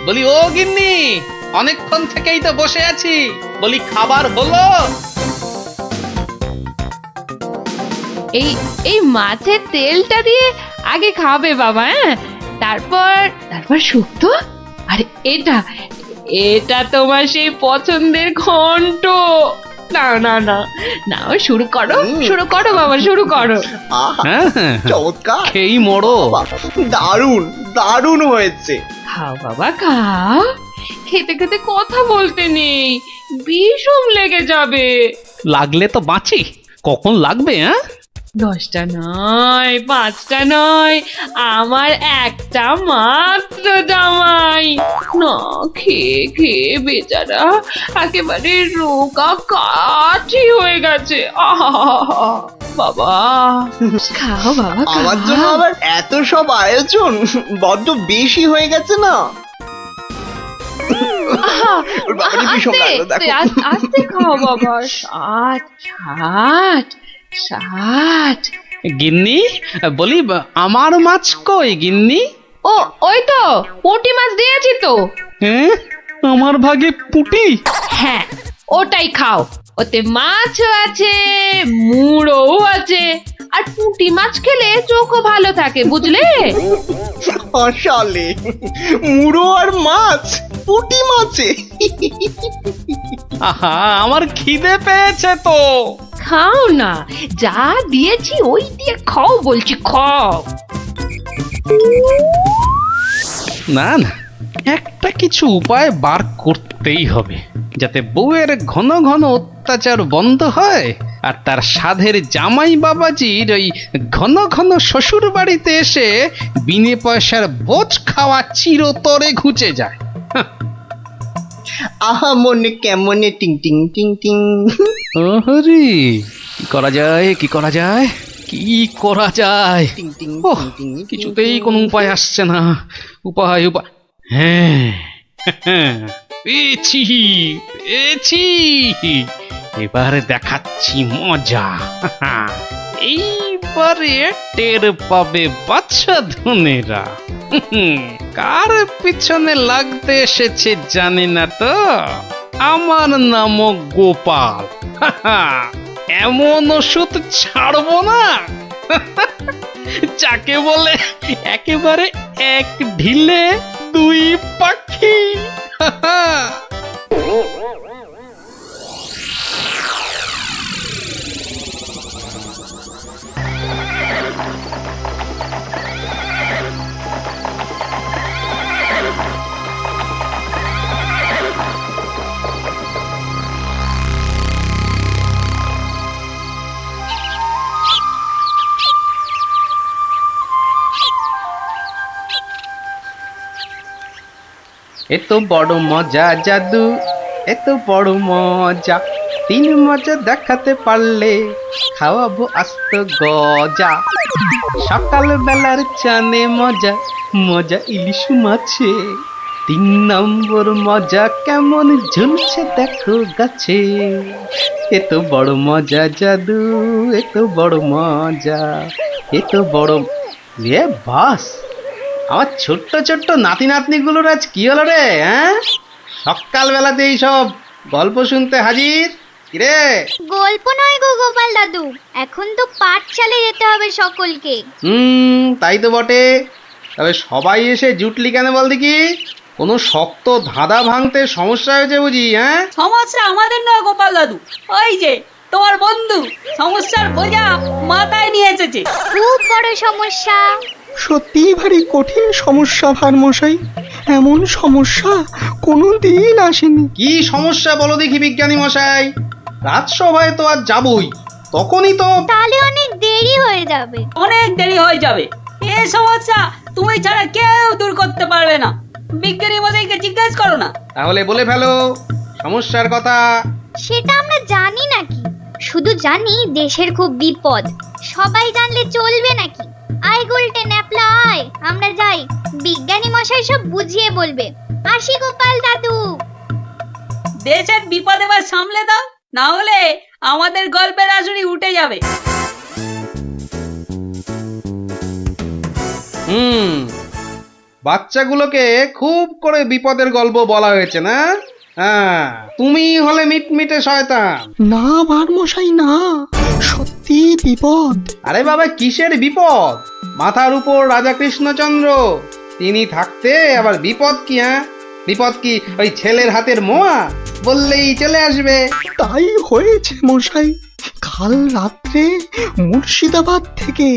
বলি ও গিন্নি, অনেকক্ষণ থেকেই তো বসে আছি, বলি খাবার হলো?
এই এই মাছের তেলটা দিয়ে আগে খাবে বাবা, হ্যাঁ, তারপর তারপর শুক্তো। আর এটা এটা তোমার সেই পছন্দের ঘন্ট। না না না না, শুরু করো শুরু করো বাবা, শুরু করো।
আহা,
হ্যাঁ হ্যাঁ,
চমৎকার,
খেয়েই মরো।
বাহ, দারুণ দারুণ হয়েছে।
খাও বাবা খাও, খেতে খেতে কথা বলতে নেই, বিষম লেগে যাবে।
লাগলে তো বাঁচি, কখন লাগবে? হ্যাঁ
10টা নয়, 5টা নয়, আমার একটা মাত্র জামাই। না খেয়ে খেয়ে বেচারা একেবারে রোগা কাঠি হয়ে গেছে। আহা বাবা, খাও বাবা খাও।
আমার জন্য আবার এত সব আয়োজন বড্ড বেশি হয়ে গেছে না? ওর বাবারই ভীষণ লাগলো, দেখো।
আস্তে খাও বাবা। 60
গিন্নি, বলি আমার মাছ কই গিন্নি?
ও ওই তো পুঁটি মাছ দিয়েছি তো।
হ্যাঁ, আমার ভাগে পুঁটি?
হ্যাঁ ওটাই খাও, ওতে মাছও আছে, মুড়োও আছে, আর পুঁটি মাছ খেলে চোখও ভালো থাকে, বুঝলে?
আসলে মুড়ো আর মাছ, পুঁটি মাছে।
আহা, আমার খিদে পেয়েছে তো।
খাও না, যা দিয়েছি ওই দিয়ে খাও বলছি, খাও।
না না, একটা কিছু উপায় বার করতেই হবে, যাতে বউয়ের ঘন ঘন অত্যাচার বন্ধ হয়, আর তার সাধের জামাই বাবাজির ওই ঘন ঘন শ্বশুর বাড়িতে এসে বিনে পয়সার ভোজ খাওয়া চিরতরে ঘুচে যায়।
আহা মনে কেমনে টিং টিং টিং টিং।
ওহরি, কি করা যায়, কি করা যায়, কি করা যায়?
টিং টিং
ওহ,
টিং টিং টিং
কিছুতেই
টিং।
কোনো উপায় আসছে না। উপায় উপায়, হ্যাঁ পেয়েছি পেয়েছি, এবারে দেখাচ্ছি মজা। এইবারে টের পাবে বাচ্চা ধনেরা কার পিছনে লাগতে এসেছে জানি না তো। আমার নাম গোপাল। এমন ওষুধ ছাড়বো না যাকে বলে একেবারে এক ঢিলে 2 পাখি। এত বড় মজা জাদু, এত বড় মজা, 3 মজা দেখাতে পারলে খাওয়াবো আস্ত গজা। সকাল বেলার চানে মজা, মজা ইলিশ মাছে, 3 নম্বর মজা কেমন ঝুলছে দেখো গাছে। এত বড় মজা জাদু, এত বড় মজা, এত বড়। এ বাস, আমার ছোট্ট ছোট্ট নাতি নাতনিগুলোর আজ কি হলো রে? হ্যাঁ, সকালবেলাতেই সব গল্প শুনতে হাজির। কিরে?
গল্প নয় গো গোপাল দাদু, এখন তো পাঠশালায় যেতে হবে সকলকে।
তাই তো বটে। তবে সবাই এসে জুটলি কেন বল দেখি? কোনো শক্ত ধাঁধা ভাঙতে সমস্যা হয়েছে বুঝি? হ্যাঁ,
সমস্যা আমাদের নয় গোপাল দাদু, ওই যে তোমার বন্ধু সমস্যার বোঝা মাথায় নিয়ে এসেছে।
খুব বড় সমস্যা।
সত্যিই ভারী কঠিন সমস্যা ভার মশাই, এমন সমস্যা কোনো দিন আসেনি।
কি সমস্যা বলো দেখি বিজ্ঞানী মশাই? রাজসভায় তো আর যাবই, তখনই তো।
তাহলে অনেক দেরি হয়ে যাবে।
অনেক দেরি হয়ে যাবে। এই সমস্যা তুমি ছাড়া কেউ দূর করতে পারবে না। বিজ্ঞানী মশাইকে জিজ্ঞেস করো না।
তাহলে বলে ফেলো সমস্যার কথা।
সেটা আমরা জানি নাকি, শুধু জানি দেশের খুব বিপদ। সবাই জানলে চলবে নাকি? আয় গুলটে ন্যাপলা আয়, আমরা যাই, বিজ্ঞানী মশাই সব বুঝিয়ে বলবে। আসি গোপাল দাদু।
দেশের বিপদ এবার সামলে দাও, না হলে আমাদের গল্পের আসুরি উঠে যাবে।
বাচ্চাগুলোকে খুব করে বিপদের গল্প বলা হয়েছে না? হ্যাঁ, তুমি হলে মিটমিটে শয়তান।
না ভারমশাই না, সত্যি বিপদ।
আরে বাবা, কিসের বিপদ? মাথার উপর রাজা কৃষ্ণচন্দ্র, তিনি থাকতে আবার বিপদ কি? হ্যাঁ, বিপদ কি ওই ছেলের হাতের মোয়া? বললেই চলে আসবে।
তাই হয়েছে মশাই। কাল রাত্রে মুর্শিদাবাদ থেকে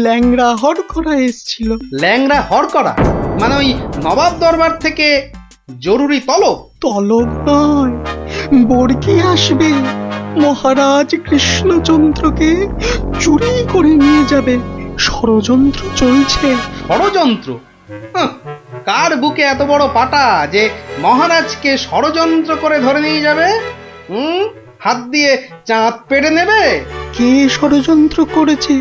ল্যাংড়া হরকরা এসছিল।
ল্যাংড়া হরকরা মানে ওই নবাব দরবার থেকে জরুরি তলব?
তলব নয়, বর্গি আসবে। মহারাজ কৃষ্ণচন্দ্রকে চুরি করে নিয়ে যাবে। ষড়যন্ত্র চলছে।
ষড়যন্ত্র? হাহ, কার বুকে এত বড় পাটা যে মহারাজকে ষড়যন্ত্র করে ধরে নিয়ে যাবে? হাত দিয়ে চাঁদ পেড়ে নেবে?
কে ষড়যন্ত্র করেছে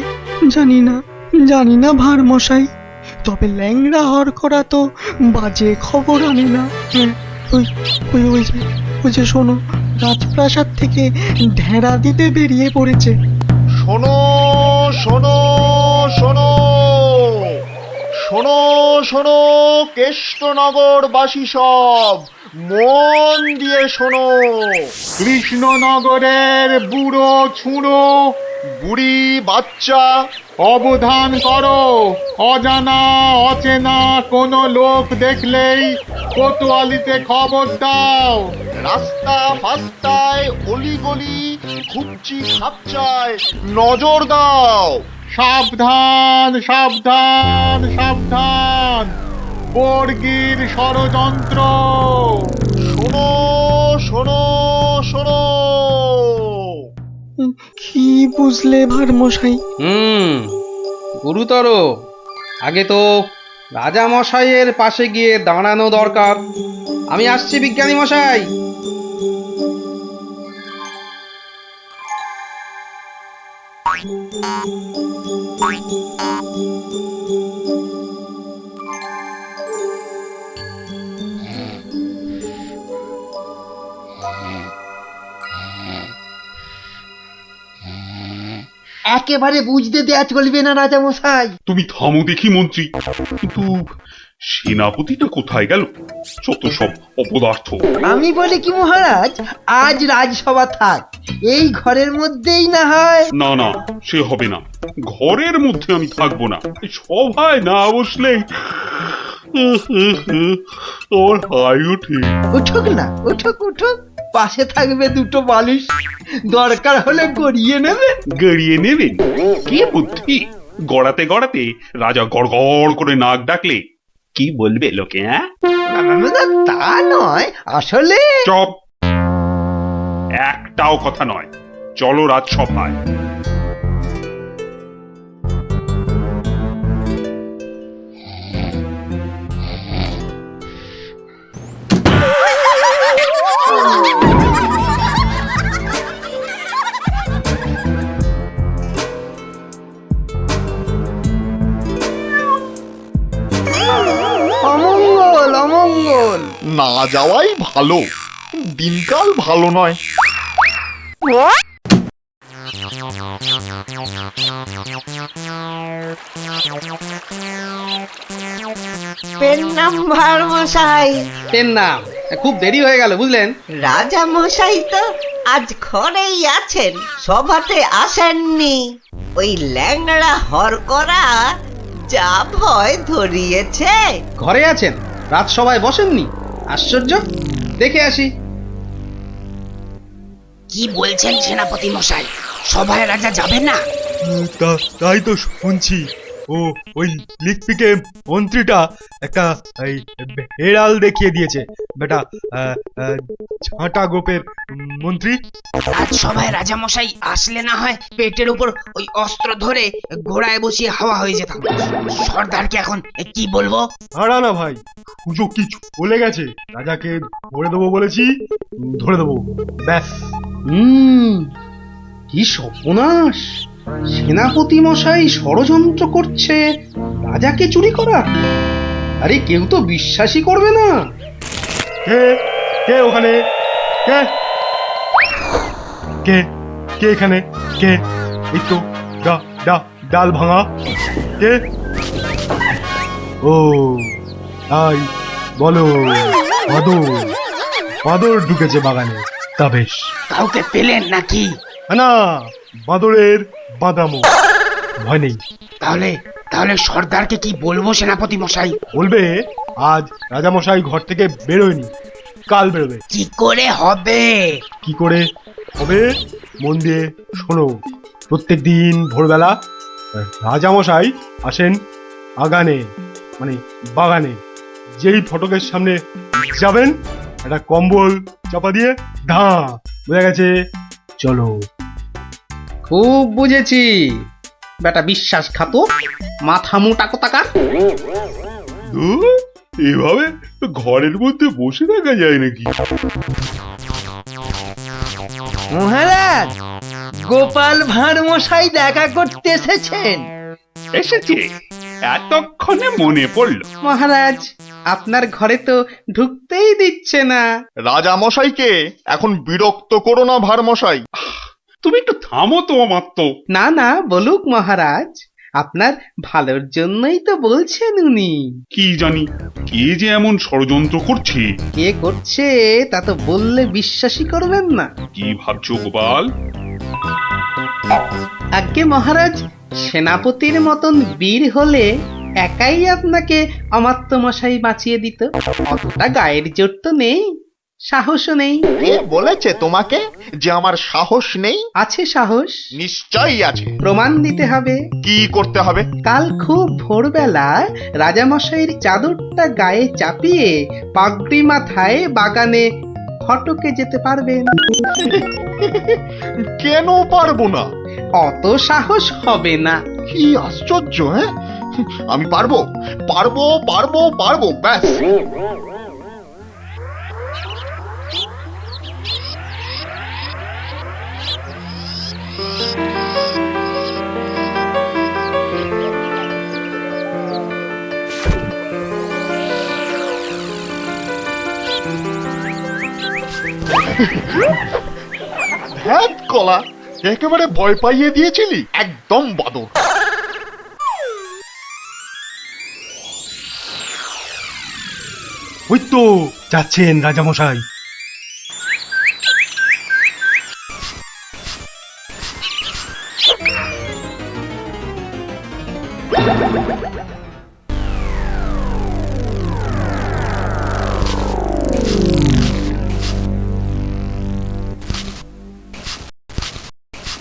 জানি না ভারমশাই। তবে ল্যাংড়া হরকরা তো বাজে খবর আনে না। ওই যে শোনো, রাজপ্রাসাদ থেকে ঢেড়া দিতে বেরিয়ে পড়েছে।
শোনো শোনো শোনো শোনো শোনো, কেষ্টনগরবাসী সব মন দিয়ে শোনো।
কৃষ্ণনগরের বুড়ো ছুঁড়ো
বুড়ি বাচ্চা,
অবধান করো, অজানা অচেনা কোনো লোক দেখলেই কোতোয়ালিতে খবর দাও।
রাস্তা ফাস্তায় অলিগলি খুবচি খাপচায় নজর দাও।
সাবধান সাবধান সাবধান, বর্গির ষড়যন্ত্র।
শোনো শোনো শোনো।
কি বুঝলে ভারমশাই?
গুরুতর। আগে তো রাজা মশাইয়ের পাশে গিয়ে দাঁড়ানো দরকার। আমি আসছি বিজ্ঞানী মশাই।
একেবারে বুঝতে দেয়া চলবে না রাজা মশাই।
তুমি থামো দেখি মন্ত্রী, কিন্তু সেনাপতিটা কোথায় গেল? যত সব অপদার্থ।
আমি বলি কি মহারাজ, আজ রাজসভা থাক, এই ঘরের মধ্যেই না হয়।
না না, সে হবে না। ঘরের মধ্যে আমি থাকবো না। এই সভায় না বসলে ওর হাই ওঠে।
উঠুক না, উঠুক উঠুক, পাশে থাকবে দুটো বালিশ, দরকার হলে গড়িয়ে নেবে।
গড়িয়ে নেবেন? কি বুদ্ধি! গড়াতে গড়াতে রাজা গড়গড় করে নাক ডাকলে কি বলবে লোকে? হ্যাঁ,
তা নয়, আসলে।
চপ! একটাও কথা নয়। চলো রাজসভায়।
অমঙ্গল অমঙ্গল।
না যাওয়াই ভালো, দিনকাল ভালো নয়।
পেন নাম ভারমশাই।
পেন নাম? খুব দেরি হয়ে গেল বুঝলেন।
রাজা মশাই তো আজ ঘরেই আছেন, সভাতে আসেননি। ওই ল্যাংড়া হরকরা যা ভয় ধরিয়েছে।
ঘরে আছেন, রাজসভায় বসেননি? আশ্চর্য। দেখে আসি।
কি বলছেন সেনাপতি মশাই? সভায় রাজা যাবেন না?
তাই তো শুনছি। ওই লিকপিকে মন্ত্রীটা একটা হেড়াল দেখিয়ে দিয়েছে। বেটা ঝাঁটা গোপের মন্ত্রী।
আজ সভায় রাজা মশাই আসলে না হয় পেটের উপর ওই অস্ত্র ধরে ঘোড়ায় বসিয়ে হাওয়া হয়ে যেতাম। সর্দারকে এখন কি বলবো?
হারা না ভাই, সুযোগ কি চলে গেছে। রাজাকে ধরে দেবো বলেছি, ধরে দেবো, ব্যাস।
কি সর্বনাশ! সেনাপতি মশাই ষড়যন্ত্র করছে রাজাকে চুরি করা? আরে কেউ তো বিশ্বাসই করবে না।
কে কে ওখানে? কে কে কে এখানে? কে? এই তো ডাল ভাঙা। কে? ও তাই বলো। বাঁদর ঢুকেছে বাগানে। তা বেশ।
কাউকে পেলেন নাকি?
না, বাঁদরের বাদামো। ভয় নেই।
তাহলে তাহলে সর্দারকে কি বলবো সেনাপতি মশাই?
বলবে আজ রাজামশাই ঘর থেকে বেরোয়নি, কাল বেরোবে।
কি করে হবে?
কি করে হবে মন দিয়ে শোনো। প্রত্যেক দিন ভোরবেলা রাজামশাই আসেন আগানে, মানে বাগানে। যেই ফটকের সামনে যাবেন একটা কম্বল চাপা দিয়ে বোঝা গেছে? চলো।
খুব বুঝেছি, বেটা বিশ্বাসঘাতক, মাথা মোটা কোথাকার।
এভাবে ঘরের মধ্যে বসে থাকা যায় নাকি?
মহারাজ, গোপাল ভাঁড় মশাই দেখা করতে এসেছেন।
এসেছে? এতক্ষণে মনে পড়লো।
মহারাজ, আপনার ঘরে তো ঢুকতেই দিচ্ছে না।
রাজা মশাইকে এখন বিরক্ত করো না ভার মশাই।
তুমি একটু থামো তো অমাত্য।
না না, বলুক মহারাজ, আপনার ভালোর জন্যই তো বলছেন উনি।
কি জানি কে যে এমন ষড়যন্ত্র করছে।
কে করছে তা তো বললে বিশ্বাসই করবেন না।
কি ভাবছো গোপাল?
আজ্ঞে মহারাজ, সেনাপতির মতন বীর হলে একাই আপনাকে অমাত্য মশাই বাঁচিয়ে দিত। অতটা গায়ের জোর তো নেই, সাহসও নেই।
কে বলেছে তোমাকে যে আমার সাহস নেই?
আছে সাহস,
নিশ্চয়ই আছে।
প্রমাণ দিতে হবে।
কি করতে হবে?
কাল খুব ভোরবেলা রাজামশাইয়ের চাদরটা গায়ে চাপিয়ে পাগড়ি মাথায় বাগানে ফটকে যেতে পারবেন।
কেন পারবো না?
অত সাহস হবে না।
কি আশ্চর্য! হ্যাঁ, আমি পারবো পারবো পারবো পারবো, ব্যাস। ধ্যাৎ কলা, একেবারে ভয় পাইয়ে দিয়েছিলি। একদম বাদর।
ওই তো যাচ্ছেন রাজামশাই।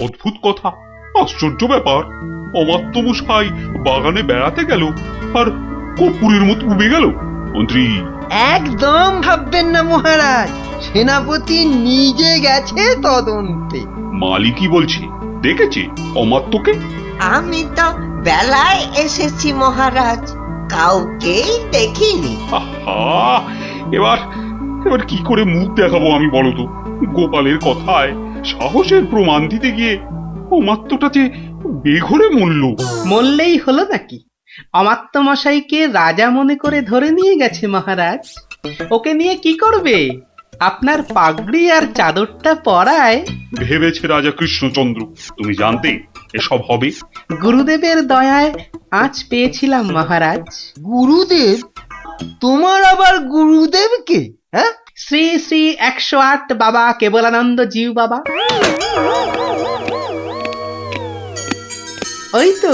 অদ্ভুত কথা, আশ্চর্য ব্যাপার। অমাত্য মশাই বাগানে বেড়াতে গেল আর কর্পূরের মতো উবে গেল। মন্ত্রী,
একদম ভাববেন না মহারাজ, সেনাপতি নিজে গেছে তদন্তে।
মালিকই বলছে দেখেছে অমাত্যকে।
আমি তো বেলায় এসেছি মহারাজ, কাউকেই দেখিনি।
আহা, এবার এবার কি করে মুখ দেখাবো আমি বলো তো? গোপালের কথায় সাহসের প্রমাণ দিতে গিয়ে অমাত্যটা যে বেঘরে
মরলেই হলো নাকি? অমাত্য মশাইকে রাজা মনে করে ধরে নিয়ে গেছে মহারাজ। ওকে নিয়ে কি করবে? আপনার পাগড়ি আর চাদরটা পরায়
ভেবেছে রাজা কৃষ্ণচন্দ্র। তুমি জানতে এসব হবে?
গুরুদেবের দয়ায় আজ পেয়েছিলাম মহারাজ।
গুরুদেব? তোমার আবার গুরুদেব কে? হ্যাঁ,
শ্রী শ্রী 108 বাবা কেবলানন্দ জিউ বাবা। ওই তো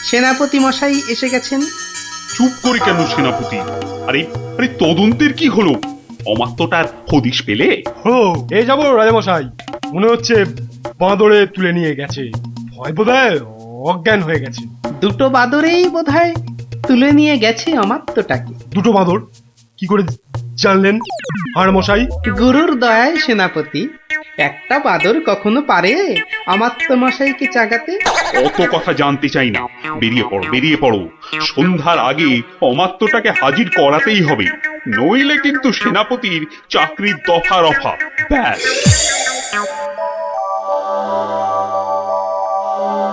সেনাপতি মশাই এসে গেছেন।
চুপ করে কেন সেনাপতি? আরে আরে তদন্তের কি হলো? অমাত্যটার হদিশ পেলে?
এই যাবো রাজামশাই। মনে হচ্ছে বাঁদরে তুলে নিয়ে গেছে। ভয় বোধহয় অজ্ঞান হয়ে গেছে।
দুটো বাদরেই বোধহয় তুলে নিয়ে গেছে অমাত্যটাকে।
দুটো বাঁদর? কি করে জানলেন আর মশাই?
গুরুর দয়ায় সেনাপতি। একটা বাদর কখনো পারে অমাত্য মশাইকে চাগাতে?
অত কথা জানতে চাই না, বেরিয়ে পড়ো বেরিয়ে পড়ো। সন্ধ্যার আগে অমাত্যটাকে হাজির করাতেই হবে, নইলে কিন্তু সেনাপতির চাকরির দফা রফা। ব্যাস।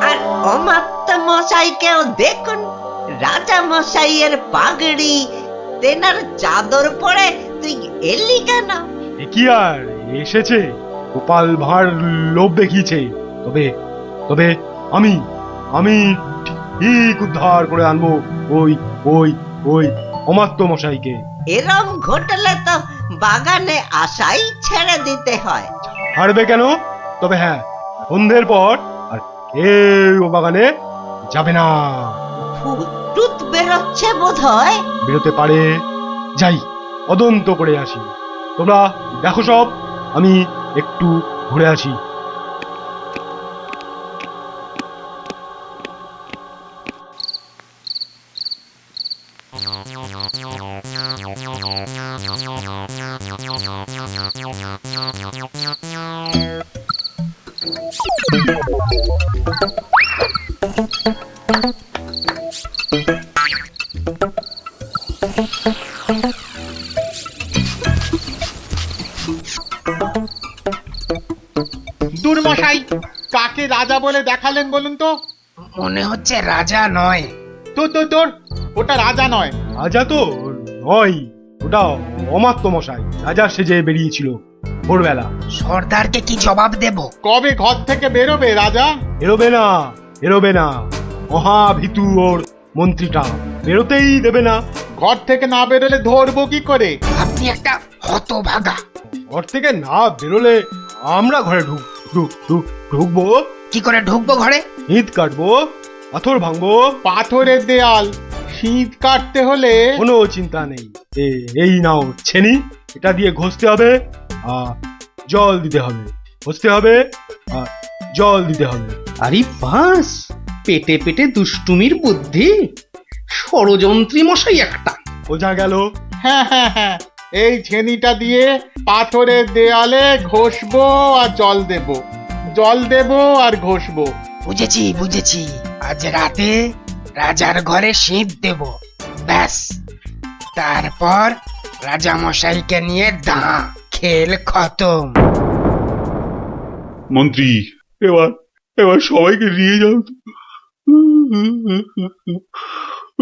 আর অমাত্য মশাইকেও দেখুন, রাজা মশাইয়ের পাগড়ি, তেনার চাদর পরে তুই এলি কেন?
এ কি আর এসেছে, গোপাল ভাঁড় লোভ দেখিয়েছে। তবে তবে আমি আমি ঠিক উদ্ধার করে আনবো ওই ওই ওই অমাত্য মশাইকে।
এরম ঘটলে তো বাগানে আসাই ছেড়ে দিতে হয়।
হারবে কেন? তবে হ্যাঁ, সন্ধ্যের পর আর কেউ ও বাগানে যাবে না।
টুত বেরোচ্ছে বোধ হয়।
বেরোতে পারে, যাই তদন্ত করে আসি। তোমরা দেখো সব, আমি একটু ঘুরে আসি।
দুর্মশাই, কাকে রাজা বলে দেখালেন বলুন তো?
মনে হচ্ছে রাজা নয়।
তোর ওটা রাজা নয়।
রাজা তো নয়, ওটা অমাত্য মশাই রাজা সেজে বেরিয়েছিল ভোরবেলা।
সর্দারকে কি জবাব দেব?
কবে ঘর থেকে বেরোবে রাজা?
বেরোবে না, বেরোবে না। মহাভীতু ওর মন্ত্রীটা, বেরোতেই দেবে না।
ঘর থেকে না বেরোলে ধরবো কি করে?
আপনি একটা হতভাগা।
ঘর থেকে না বেরোলে আমরা ঘরে ঢুকবো।
কি করে ঢুকবো ঘরে?
ইট কাটবো, পাথর ভাঙবো।
পাথরের দেয়াল, শীত কাটতে হলে
কোনো চিন্তা নেই। এই নাও ছেনি, এটা দিয়ে ঘষতে হবে আর জল দিতে হবে, ঘষতে হবে আর জল দিতে হবে।
আরে বাস, পেটে পেটে দুষ্টুমির বুদ্ধি, ষড়যন্ত্রী মশাই একটা।
বোঝা গেল?
হ্যাঁ, এই ছেনিটা দিয়ে পাথরের দেয়ালে ঘষবো আর জল দেব আর ঘষবো।
বুঝেছি। আজ রাতে রাজার ঘরে শীত দেব, ব্যাস। তারপর রাজা মশাইকে নিয়ে দাঁ, খেল খতম।
মন্ত্রী, এবার সবাইকে নিয়ে যাও তো।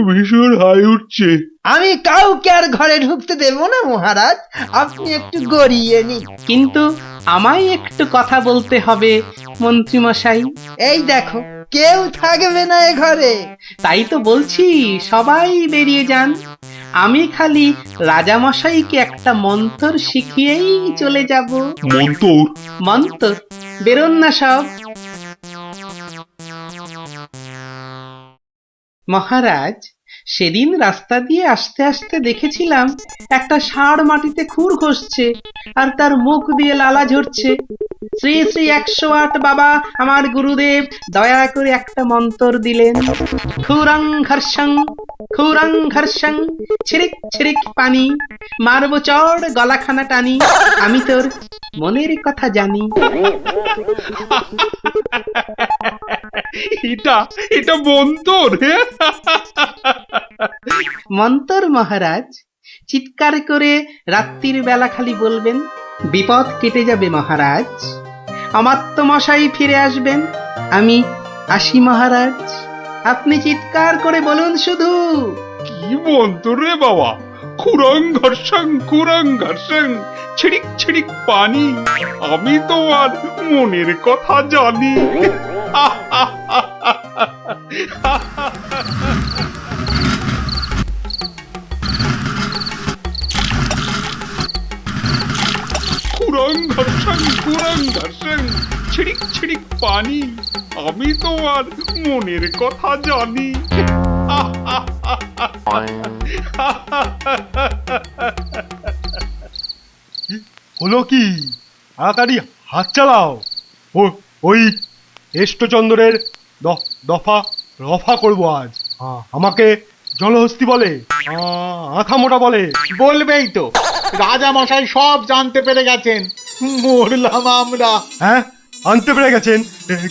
ভীষণ হাই উঠছে।
আমি কাউকে আর ঘরে ঢুকতে দেব না মহারাজ, আপনি একটু গড়িয়ে নিন।
কিন্তু আমায় একটু কথা বলতে হবে মন্ত্রী মশাই।
এই দেখো, কেউ থাকবে না এ ঘরে।
তাই তো বলছি, সবাই বেরিয়ে যান। আমি খালি রাজা মশাইকে একটা মন্ত্র শিখিয়েই চলে যাব। মন্ত্র? বেরোন না সব। মহারাজ, সেদিন রাস্তা দিয়ে আসতে আসতে দেখেছিলাম একটা ষাঁড় মাটিতে খুর ঘষছে আর তার মুখ দিয়ে লালা ঝরছে। শ্রী শ্রী 108 বাবা আমার গুরুদেব দয়া করে একটা মন্ত্র দিলেন। খুরং ঘর্ষং ছিরিক ছিরিক পানি, মারবো চড় গলাখানা টানি, আমি তোর মনের কথা জানি।
এটা মন্তর।
মন্তর মহারাজ, চিৎকার করে রাত্রির বেলা খালি বলবেন, বিপদ কেটে যাবে মহারাজ, অমাত্য মশাই ফিরে আসবেন, আমি আসি মহারাজ। আপনি চিৎকার করে বলুন শুধু।
কি মন্তর রে বাবা? খুরং ঘর্ষং ছিড়িক ছিড়িক পানি, আমি তোমার মনের কথা জানি। খুরং ঘর্ষং ছিড়িক ছিড়িক পানি, আমি তোমার মনের কথা জানি।
হলো কি? তাড়াতাড়ি হাত চালাও। ওই কেষ্টচন্দ্রের দফা রফা করবো আজ। আমাকে জলহস্তি বলে, আঁখা মোটা বলে।
বলবেই তো, রাজা মশাই সব জানতে পেরে গেছেন। মরলাম আমরা।
হ্যাঁ, আনতে পেরে গেছেন?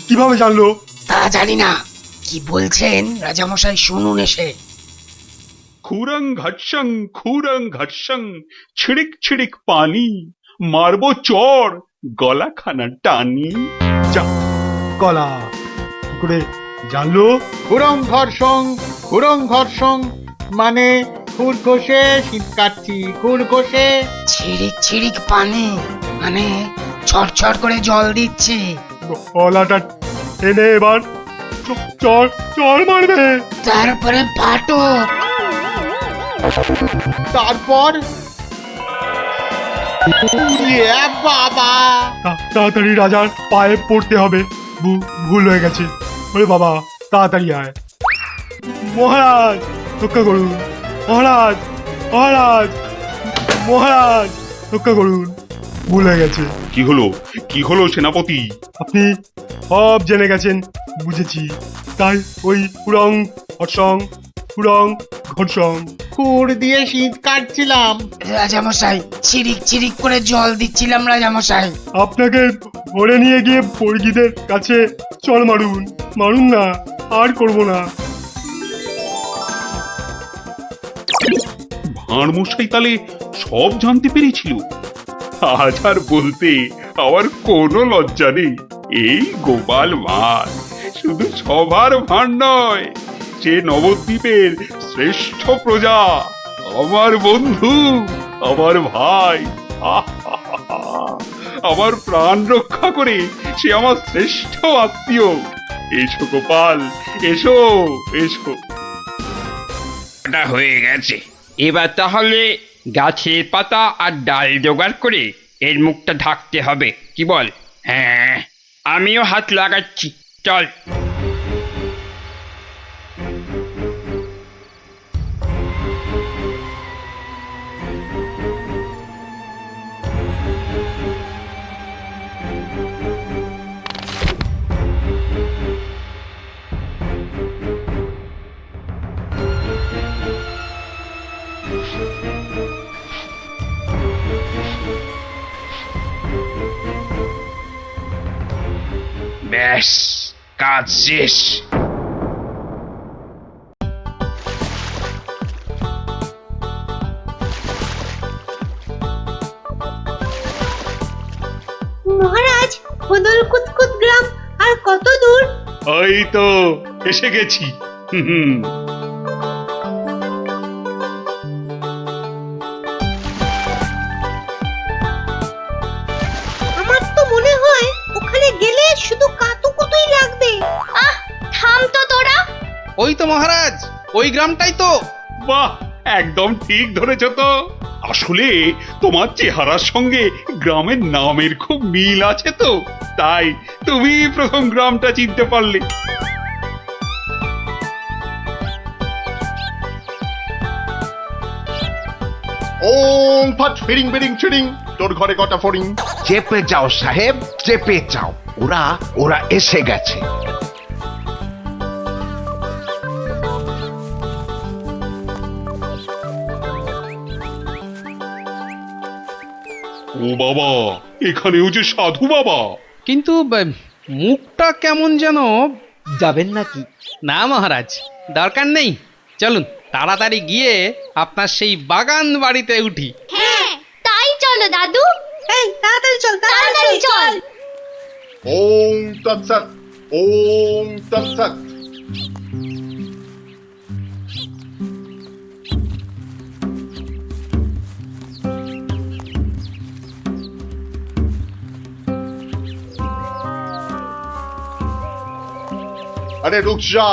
কিভাবে জানলো?
তা জানি না, কি বলছেন রাজামশাই শুনুন এসে।
খুরং ঘর্ষং ছিড়িক ছিড়িক পানি, মারবো চড় গলাখানা টানি।
যা, গলা কি করে জানলো?
হুড়ং ঘর্ষং মানে খুর ঘষে শীত কাটছি, খুর ঘষে।
ছিড়িক ছিড়িক পানি মানে ছটছট করে জল দিচ্ছে।
গলাটা টেনে এবার চল মারবে।
তারপরে ফাটক।
তারপর বাবা,
তাড়াতাড়ি রাজার পায়ে পড়তে হবে, ভুল হয়ে গেছে। ওরে বাবা, তাড়াতাড়ি আয়। মহারাজ রক্ষা করুন, মহারাজ মহারাজ মহারাজ রক্ষা করুন, ভুল হয়ে গেছে।
কি হলো সেনাপতি?
আপনি সব জেনে গেছেন, বুঝেছি। তাই ওই হুড়ং ঘর্ষং
খুর দিয়ে শীত কাটছিলাম।
রাজামশাই ছিড়িক ছিড়িক করে জল দিচ্ছিলাম রাজামশাই।
আপনাকে ধরে নিয়ে গিয়ে বর্গীদের কাছে চল মারুন না, আর করব না।
ভাঁড় মশাই তাহলে সব জানতে পেরেছিল। আজ আর বলতে আমার কোনো লজ্জা নেই। এই গোপাল ভাঁড় শুধু সবার ভাঁড় নয়, সে নবদ্বীপের শ্রেষ্ঠ প্রজা, আমার বন্ধু, আমার ভাই, আমার প্রাণ রক্ষা করে সে আমার শ্রেষ্ঠ আত্মীয়। এসো গোপাল, এসো এসো।
হয়ে গেছে, এবার তাহলে গাছের পাতা আর ডাল জোগাড় করে এর মুখটা ঢাকতে হবে, কি বল? হ্যাঁ, আমিও হাত লাগাচ্ছি, চল। ব্যাস, কাজ শেষ।
মহারাজ, খোদল কুতকুত গ্রাম আর কত দূর?
ওই তো এসে গেছি।
আমার তো মনে হয় ওখানে গেলে শুধু কাতুকুতুই লাগবে।
আহ, থাম তো তোরা।
ওই তো মহারাজ, ওই গ্রামটাই তো।
বাহ, একদম ঠিক ধরেছ তো। আসলে তোমার চেহারার সঙ্গে গ্রামের নামের খুব মিল আছে তো, তাই তুমি প্রথম গ্রামটা চিনতে পারলে।
ওং ফাট ফিরিং বিরিং চিরিং, তোর ঘরে কটা ফড়িং।
চেপে যাও সাহেব, চেপে যাও, ওরা এসে গেছে।
ও বাবা, এখানেও যে সাধু বাবা।
কিন্তু মুখটা কেমন যেন।
যাবেন নাকি?
না মহারাজ, দরকার নেই, চলুন তাড়াতাড়ি গিয়ে আপনার সেই বাগান বাড়িতে উঠি।
হ্যাঁ, তাই চলো দাদু।
এই তাড়াতাড়ি চল,
তাড়াতাড়ি চল।
ওং তৎসৎ, ওং তৎসৎ। আরে রুক যা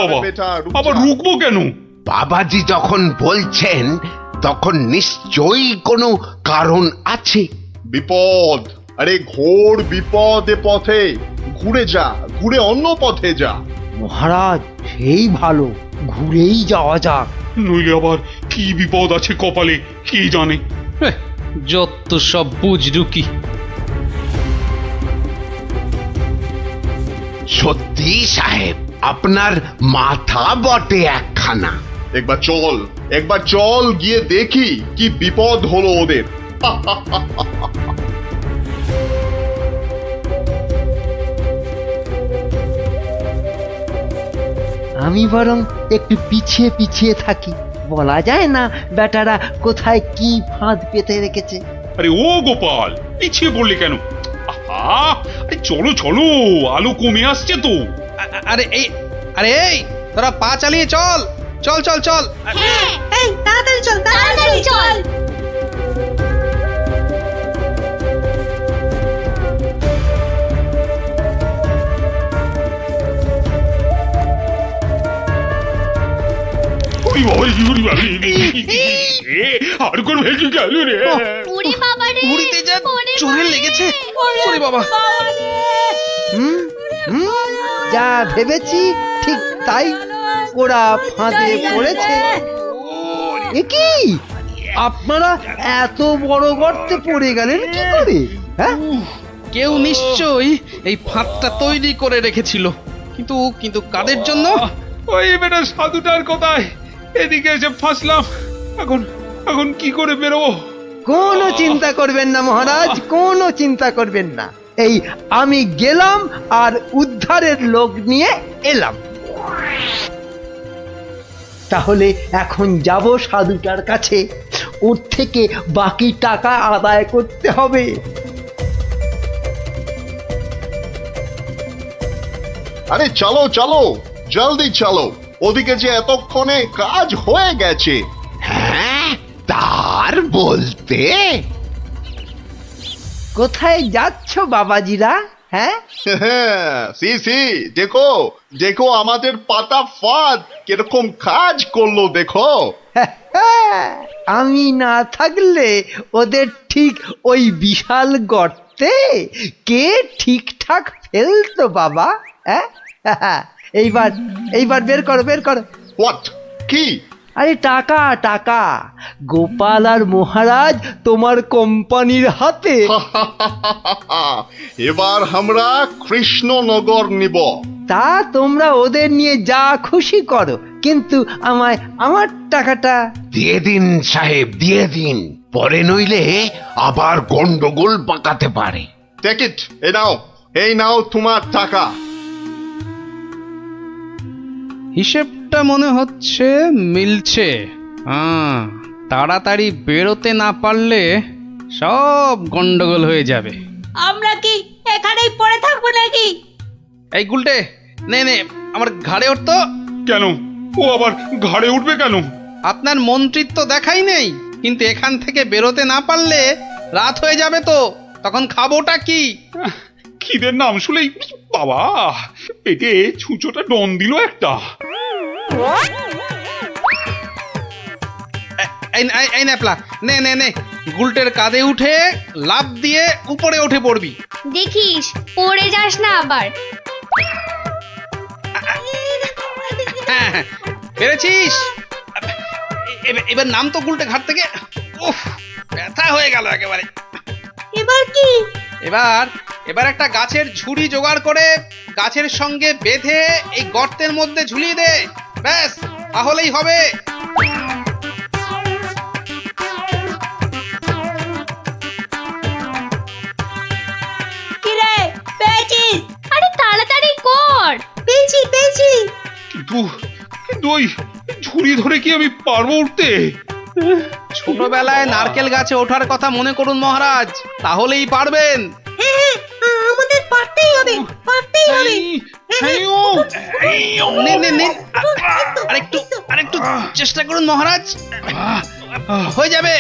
বাবা,
বেটা,
আবার রুকবো কেন?
বাবাজি যখন বলছেন তখন নিশ্চয়ই কোনো কারণ আছে।
বিপদ, আরে ঘোর বিপদ এ পথে। ঘুরে অন্য পথে যা।
মহারাজ, সেই ভালো, ঘুরেই যাওয়া যাক।
নইলে আবার কি বিপদ আছে কপালে, কি জানে।
যত সব বুঝরুকি।
সত্যি সাহেব, আপনার মাথা বটে একখানা।
একবার চল গিয়ে দেখি কি বিপদ হলো ওদের।
আমি বরং একটু পিছিয়ে পিছিয়ে থাকি, বলা যায় না বেটারা কোথায় কি ফাঁদ পেতে রেখেছে।
আরে ও গোপাল, পিছিয়ে পড়লে কেন? আহা, চলো চলো, আলো কমে আসছে তো।
আরে এই তোরা পা চালিয়ে চল চল চল চল।
এই তাড়াতাড়ি চল তাড়াতাড়ি চল।
আর কোন ভেসে গেল রে?
ওরে বাবা রে,
ঘুড়িতে যা চোরে লেগেছে। ওরে বাবা,
যা ভেবেছি ঠিক তাই, ওরা ফাঁদে পড়েছে। এ কি, আপনারা এত বড় গর্তে পড়ে গেলেন কি করে? হ্যাঁ,
কেউ নিশ্চয়ই এই ফাঁদটা তৈরি করে রেখেছিল, কিন্তু কিন্তু কাদের জন্য?
ওই বেটা সাধুটার কোথায়? এদিকে এসে ফাঁসলাম, এখন এখন কি করে বেরোবো?
কোনো চিন্তা করবেন না মহারাজ, কোনো চিন্তা করবেন না। এই আমি গেলাম আর উদ্ধারের লোক নিয়ে এলাম। তাহলে এখন যাব সাধুটার কাছে, ওর থেকে বাকি টাকা আদায় করতে হবে।
আরে চলো চলো, জলদি চলো, ওদিকে যে এতক্ষণে কাজ হয়ে গেছে।
হ্যাঁ, তার বলতে
কোথায় যাচ্ছ বাবাজিরা? হ্যাঁ,
সি সি, দেখো দেখো আমাদের পাতা ফাঁদ কিরকম কাজ করলো দেখো।
আমি না থাকলে ওদের ঠিক ওই বিশাল গর্তে কে ঠিকঠাক ফেলতো বাবা? হ্যাঁ, এইবার এইবার বের করো বের করো।
হোয়াট, কি?
আরে টাকা টাকা, গোপাল আর মহারাজ তোমার কোম্পানির হাতে।
এবার আমরা কৃষ্ণনগর নিব।
তা তোমরা ওদের নিয়ে যা খুশি করো, কিন্তু আমায় আমার টাকাটা
দিয়ে দিন সাহেব, দিয়ে দিন, পরে নইলে আবার গন্ডগোল পাকাতে পারে।
টেক ইট, এই নাও তোমার টাকা।
হিসেবটা মনে হচ্ছে মিলছে। তাড়াতাড়ি বেরোতে না পারলে সব গন্ডগোল হয়ে যাবে।
আমরা কি এখানেই পড়ে থাকবো নাকি?
এই গুলটে, নে নে আমার ঘাড়ে উঠতো।
কেন, ও আবার ঘাড়ে উঠবে কেন?
আপনার মন্ত্রিত্ব দেখাই নেই, কিন্তু এখান থেকে বেরোতে না পারলে রাত হয়ে যাবে তো, তখন খাবোটা কি?
খিদের নাম শুলেই বাবা পেটে ছুঁচোটা ডন দিল একটা।
এই ন্যাপলা, নে নে নে, গুলটের কাঁধে উঠে লাফ দিয়ে উপরে উঠে পড়বি।
দেখিস পড়ে যাস না আবার।
হ্যাঁ, পেরেছিস? এবার নাম তো গুলটে ঘাট থেকে। উফ, ব্যথা হয়ে গেল একেবারে।
এবার কি?
এবার একটা গাছের ঝুড়ি জোগাড় করে গাছের সঙ্গে বেঁধে এই গর্তের মধ্যে ঝুলিয়ে দে, ব্যাস তাহলেই হবে।
কিরে, পেয়েছিস?
আরে তাড়াতাড়ি কর।
পেয়েছি পেয়েছি।
কিন্তু ওই ঝুড়ি ধরে কি আমি পারবো উঠতে?
ছোটবেলায় নারকেল গাছে ওঠার কথা মনে করুন মহারাজ, তাহলেই পারবেন।
আমাদের পারতেই হবে, পারতেই হবে।
আরেকটু চেষ্টা করুন মহারাজ, হয়ে যাবে।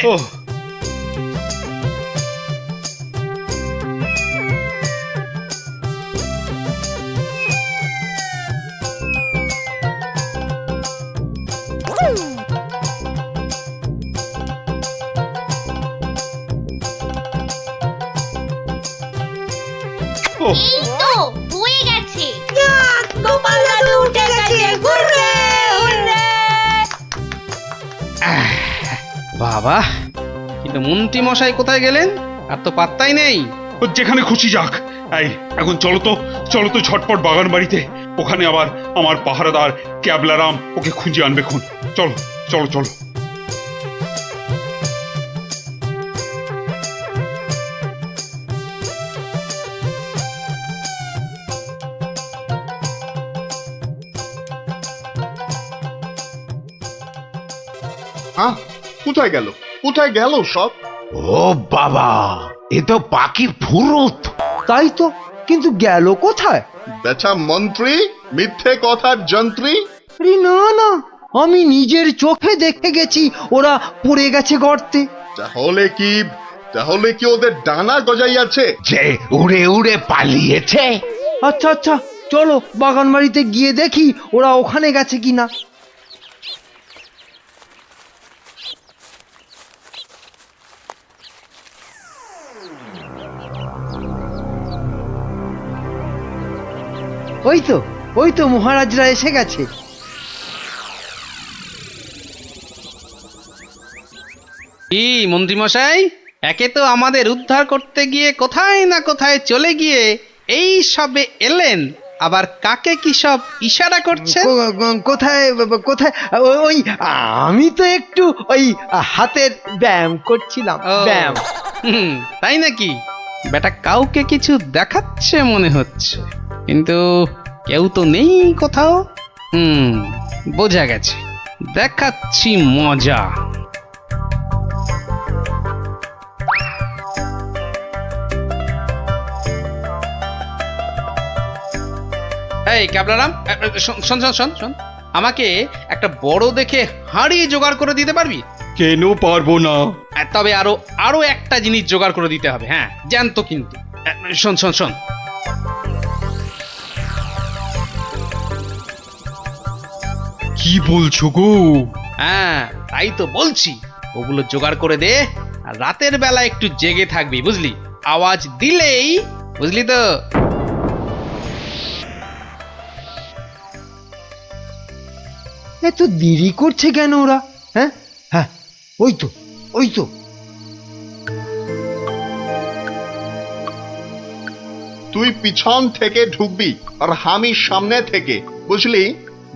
এই তো হয়ে গেছে।
গোপাল দাদু উঠে গেছে, হুররে হুররে।
বাবা, কিন্তু মন্ত্রী মশাই কোথায় গেলেন? আর তো পাত্তাই নেই।
যেখানে খুশি যাক। এই এখন চলো তো ঝটপট বাগান বাড়িতে, ওখানে আবার আমার পাহারাদার ক্যাবলারাম ওকে খুঁজে আনবে। চলো চলো চলো।
কোথায় গেল সব?
ও বাবা, এ তো পাখির ফুরুত।
তাই তো, কিন্তু গেল কোথায়?
বেটা মন্ত্রী, মিথ্যে কথার যন্ত্রী।
আরে না না, আমি নিজের চোখে দেখে গেছি ওরা পড়ে গেছে গর্তে।
তাহলে কি ওদের ডানা গজাইয়াছে?
যে উড়ে উড়ে পালিয়েছে।
আচ্ছা আচ্ছা, চলো বাগান বাড়িতে গিয়ে দেখি ওরা ওখানে গেছে কিনা। ওই তো মহারাজরা এসে গেছে।
কি মন্ত্রীমশাই, একে তো আমাদের উদ্ধার করতে গিয়ে কোথায় না কোথায় চলে গিয়ে এই সবে এলেন, আবার কাকে কি সব ইশারা করছে?
কোথায় কোথায়? ওই আমি তো একটু ওই হাতের ব্যায়াম করছিলাম। ব্যায়াম।
তাই নাকি? বেটা কাউকে কিছু দেখাচ্ছে মনে হচ্ছে, কিন্তু কেউ তো নেই কোথাও। বোঝা গেছে, দেখাচ্ছি মজা। এই ক্যাবলারাম, শোন শোন শোন শোন, আমাকে একটা বড় দেখে হাঁড়ি জোগাড় করে দিতে পারবি?
কেন পারবো না?
তবে আরো একটা জিনিস জোগাড় করে দিতে হবে। হ্যাঁ, জ্যান্ত কিন্তু। শোন শোন শোন,
কি বলছো গো?
হ্যাঁ তাই তো বলছি, ওগুলো জোগাড় করে দে, আর রাতের বেলা একটু জেগে থাকবি, বুঝলি? আওয়াজ দিলেই, বুঝলি তো?
এত দেরি করছে কেন ওরা? হ্যাঁ হ্যাঁ, ওই তো।
তুই পিছন থেকে ঢুকবি আর আমি সামনে থেকে, বুঝলি?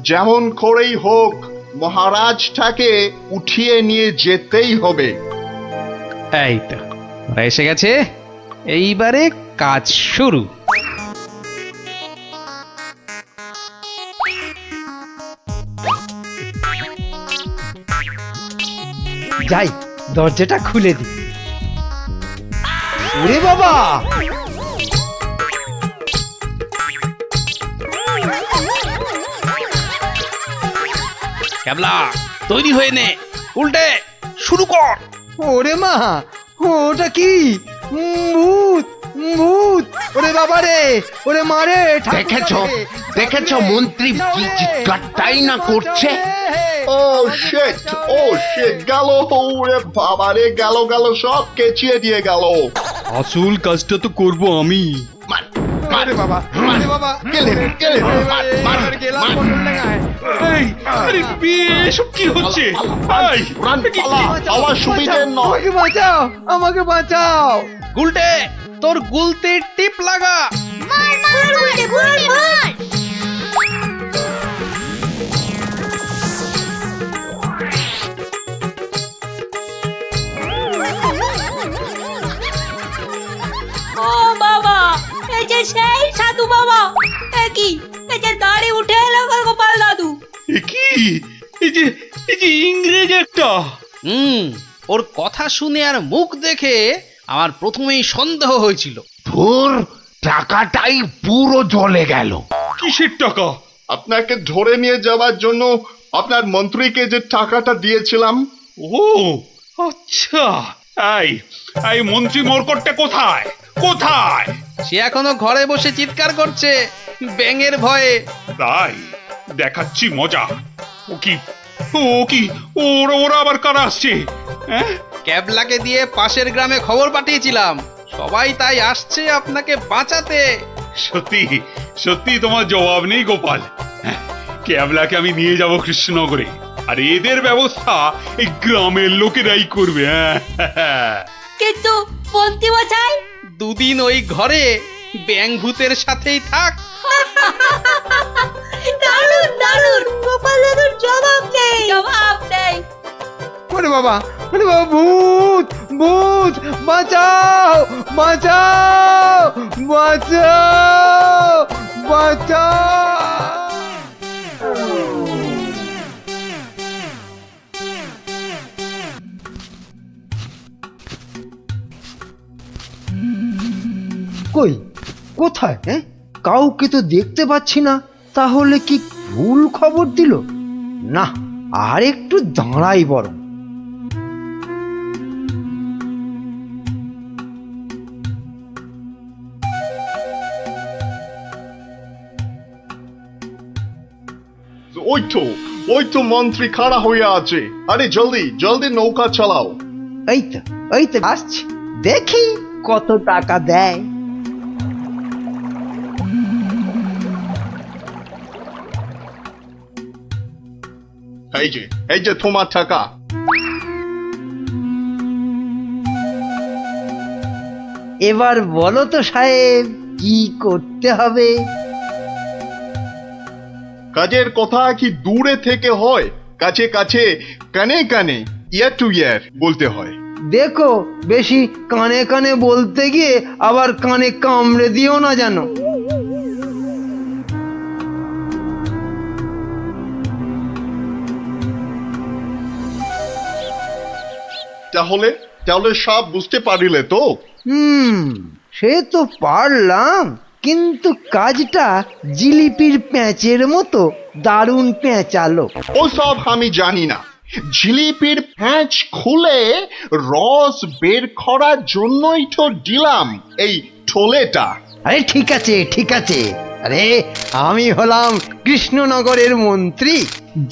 যেমন করেই হোক মহারাজটাকে উঠিয়ে নিয়ে যেতেই হবে।
এই তো ওরা এসে গেছে, এইবারে কাজ শুরু।
যাই, দরজাটা খুলে দি। ওরে বাবা!
ক্যাবলা, তৈরি হয়ে নে, উল্টে শুরু কর।
ওরে মা, ওটা কি? ভূত! ভূত! ওরে বাবা রে, ওরে মা রে!
দেখেছো মন্ত্রী কি চিৎকারটাই না করছে?
ও শিট, গেল! ওরে বাবা রে, গেল, সব কেচিয়ে দিয়ে গেল।
আসল কাজটা তো করব আমি।
আরে বাবা,
এসব কি হচ্ছে?
আমাকে বাঁচাও!
গুলটে, তোর গুলতির টিপ লাগা।
ও বাবা, এই যে সেই সাধু বাবা, কি এই যে দাড়ি উঠে এলো গোপাল দাদু।
কি এই যে ইংরেজ একটা।
ওর কথা শুনে আর মুখ দেখে আমার প্রথমেই সন্দেহ হয়েছিল।
তোর টাকাটাই পুরো জ্বলে গেল।
কিসের টাকা?
আপনাকে ধরে নিয়ে যাওয়ার জন্য আপনার মন্ত্রীকে যে টাকাটা দিয়েছিলাম।
ও আচ্ছা, এই মন্ত্রী মরকটটা কোথায়?
সে এখনো ঘরে বসে চিৎকার করছে ব্যাঙের ভয়ে।
তাই দেখাচ্ছি মজা। ও কি ওরা আবার কারা আসছে?
ক্যাবলাকে দিয়ে পাশের গ্রামে খবর পাঠিয়েছিলাম, সবাই তাই আসছে আপনাকে বাঁচাতে।
সত্যি তোমার জবাব নেই গোপাল। ক্যাবলাকে আমি নিয়ে যাব কৃষ্ণনগরে, আর এদের ব্যবস্থা এই গ্রামের লোকেরাই করবে।
কিন্তু মন্ত্রী মশাই,
দুদিন ওই ঘরে ব্যাঙ ভূতের সাথেই থাক।
দারুণ, গোপাল দাদুর জবাব নেই।
ওরে বাবা, ভূত! বাঁচাও! কোথায়? হ্যাঁ, কাউকে তো দেখতে পাচ্ছি না। তাহলে কি ভুল খবর দিল? না, আর একটু দাঁড়াই বরং।
ওই তো মন্ত্রী খাড়া হয়ে আছে। আরে জলদি জলদি নৌকা চালাও।
এই তো আসছি, দেখি কত টাকা দেয়।
এই যে তোমার টাকা।
এবার বলো তো সাহেব, কি করতে হবে?
কাজের কথা কি দূরে থেকে হয়? কাছে কাছে, কানে কানে, ইয়ার টু ইয়ার বলতে হয়।
দেখো, বেশি কানে কানে বলতে গিয়ে আবার কানে কামড়ে দিও না জানো।
তাহলে তাহলে সব বুঝতে পারিলে তো?
সে তো পারলাম, কিন্তু কাজটা জিলিপির প্যাঁচের মতো দারুণ পেঁচালো।
ও সব আমি জানি না। জিলিপির প্যাঁচ খুলে রস বের করার জন্যই তো দিলাম এই ঠোলেটা।
আরে ঠিক আছে ঠিক আছে, আরে আমি হলাম কৃষ্ণনগরের মন্ত্রী,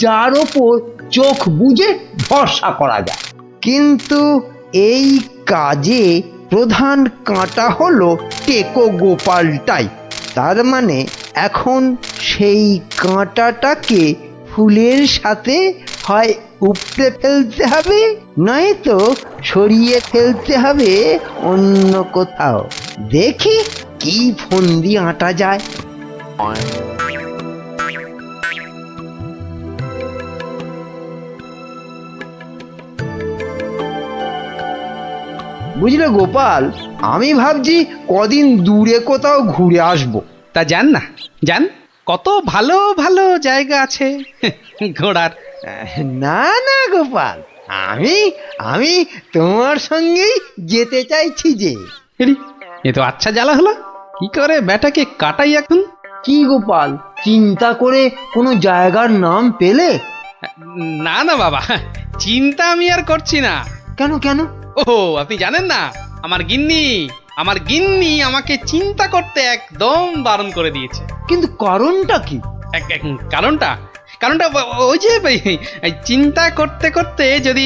যার ওপর চোখ বুজে ভরসা করা যায়। কিন্তু এই কাজে প্রধান কাঁটা হলো টেকো গোপালটাই। তার মানে এখন সেই কাঁটাটাকে ফুলের সাথে হয় উপড়ে ফেলতে হবে, নয়তো সরিয়ে ফেলতে হবে অন্য কোথাও। দেখি কি ফন্দি আঁটা যায়। বুঝলে গোপাল, আমি ভাবছি কদিন দূরে কোথাও ঘুরে আসবো।
তা যান না, যান, কত ভালো ভালো জায়গা আছে ঘোরার।
না না গোপাল, আমি আমি তোমার সঙ্গেই যেতে চাইছি যে।
এ তো আচ্ছা জ্বালা হলো, কি করে ব্যাটাকে কাটাই এখন।
কি গোপাল, চিন্তা করে কোনো জায়গার নাম পেলে?
না না বাবা, চিন্তা আমি আর করছি না।
কেন কেন?
ও আপনি জানেন না, আমার গিন্নি আমাকে চিন্তা করতে একদম বারণ করে দিয়েছে।
কিন্তু কারণটা কি?
কারণটা ওই যে চিন্তা করতে করতে যদি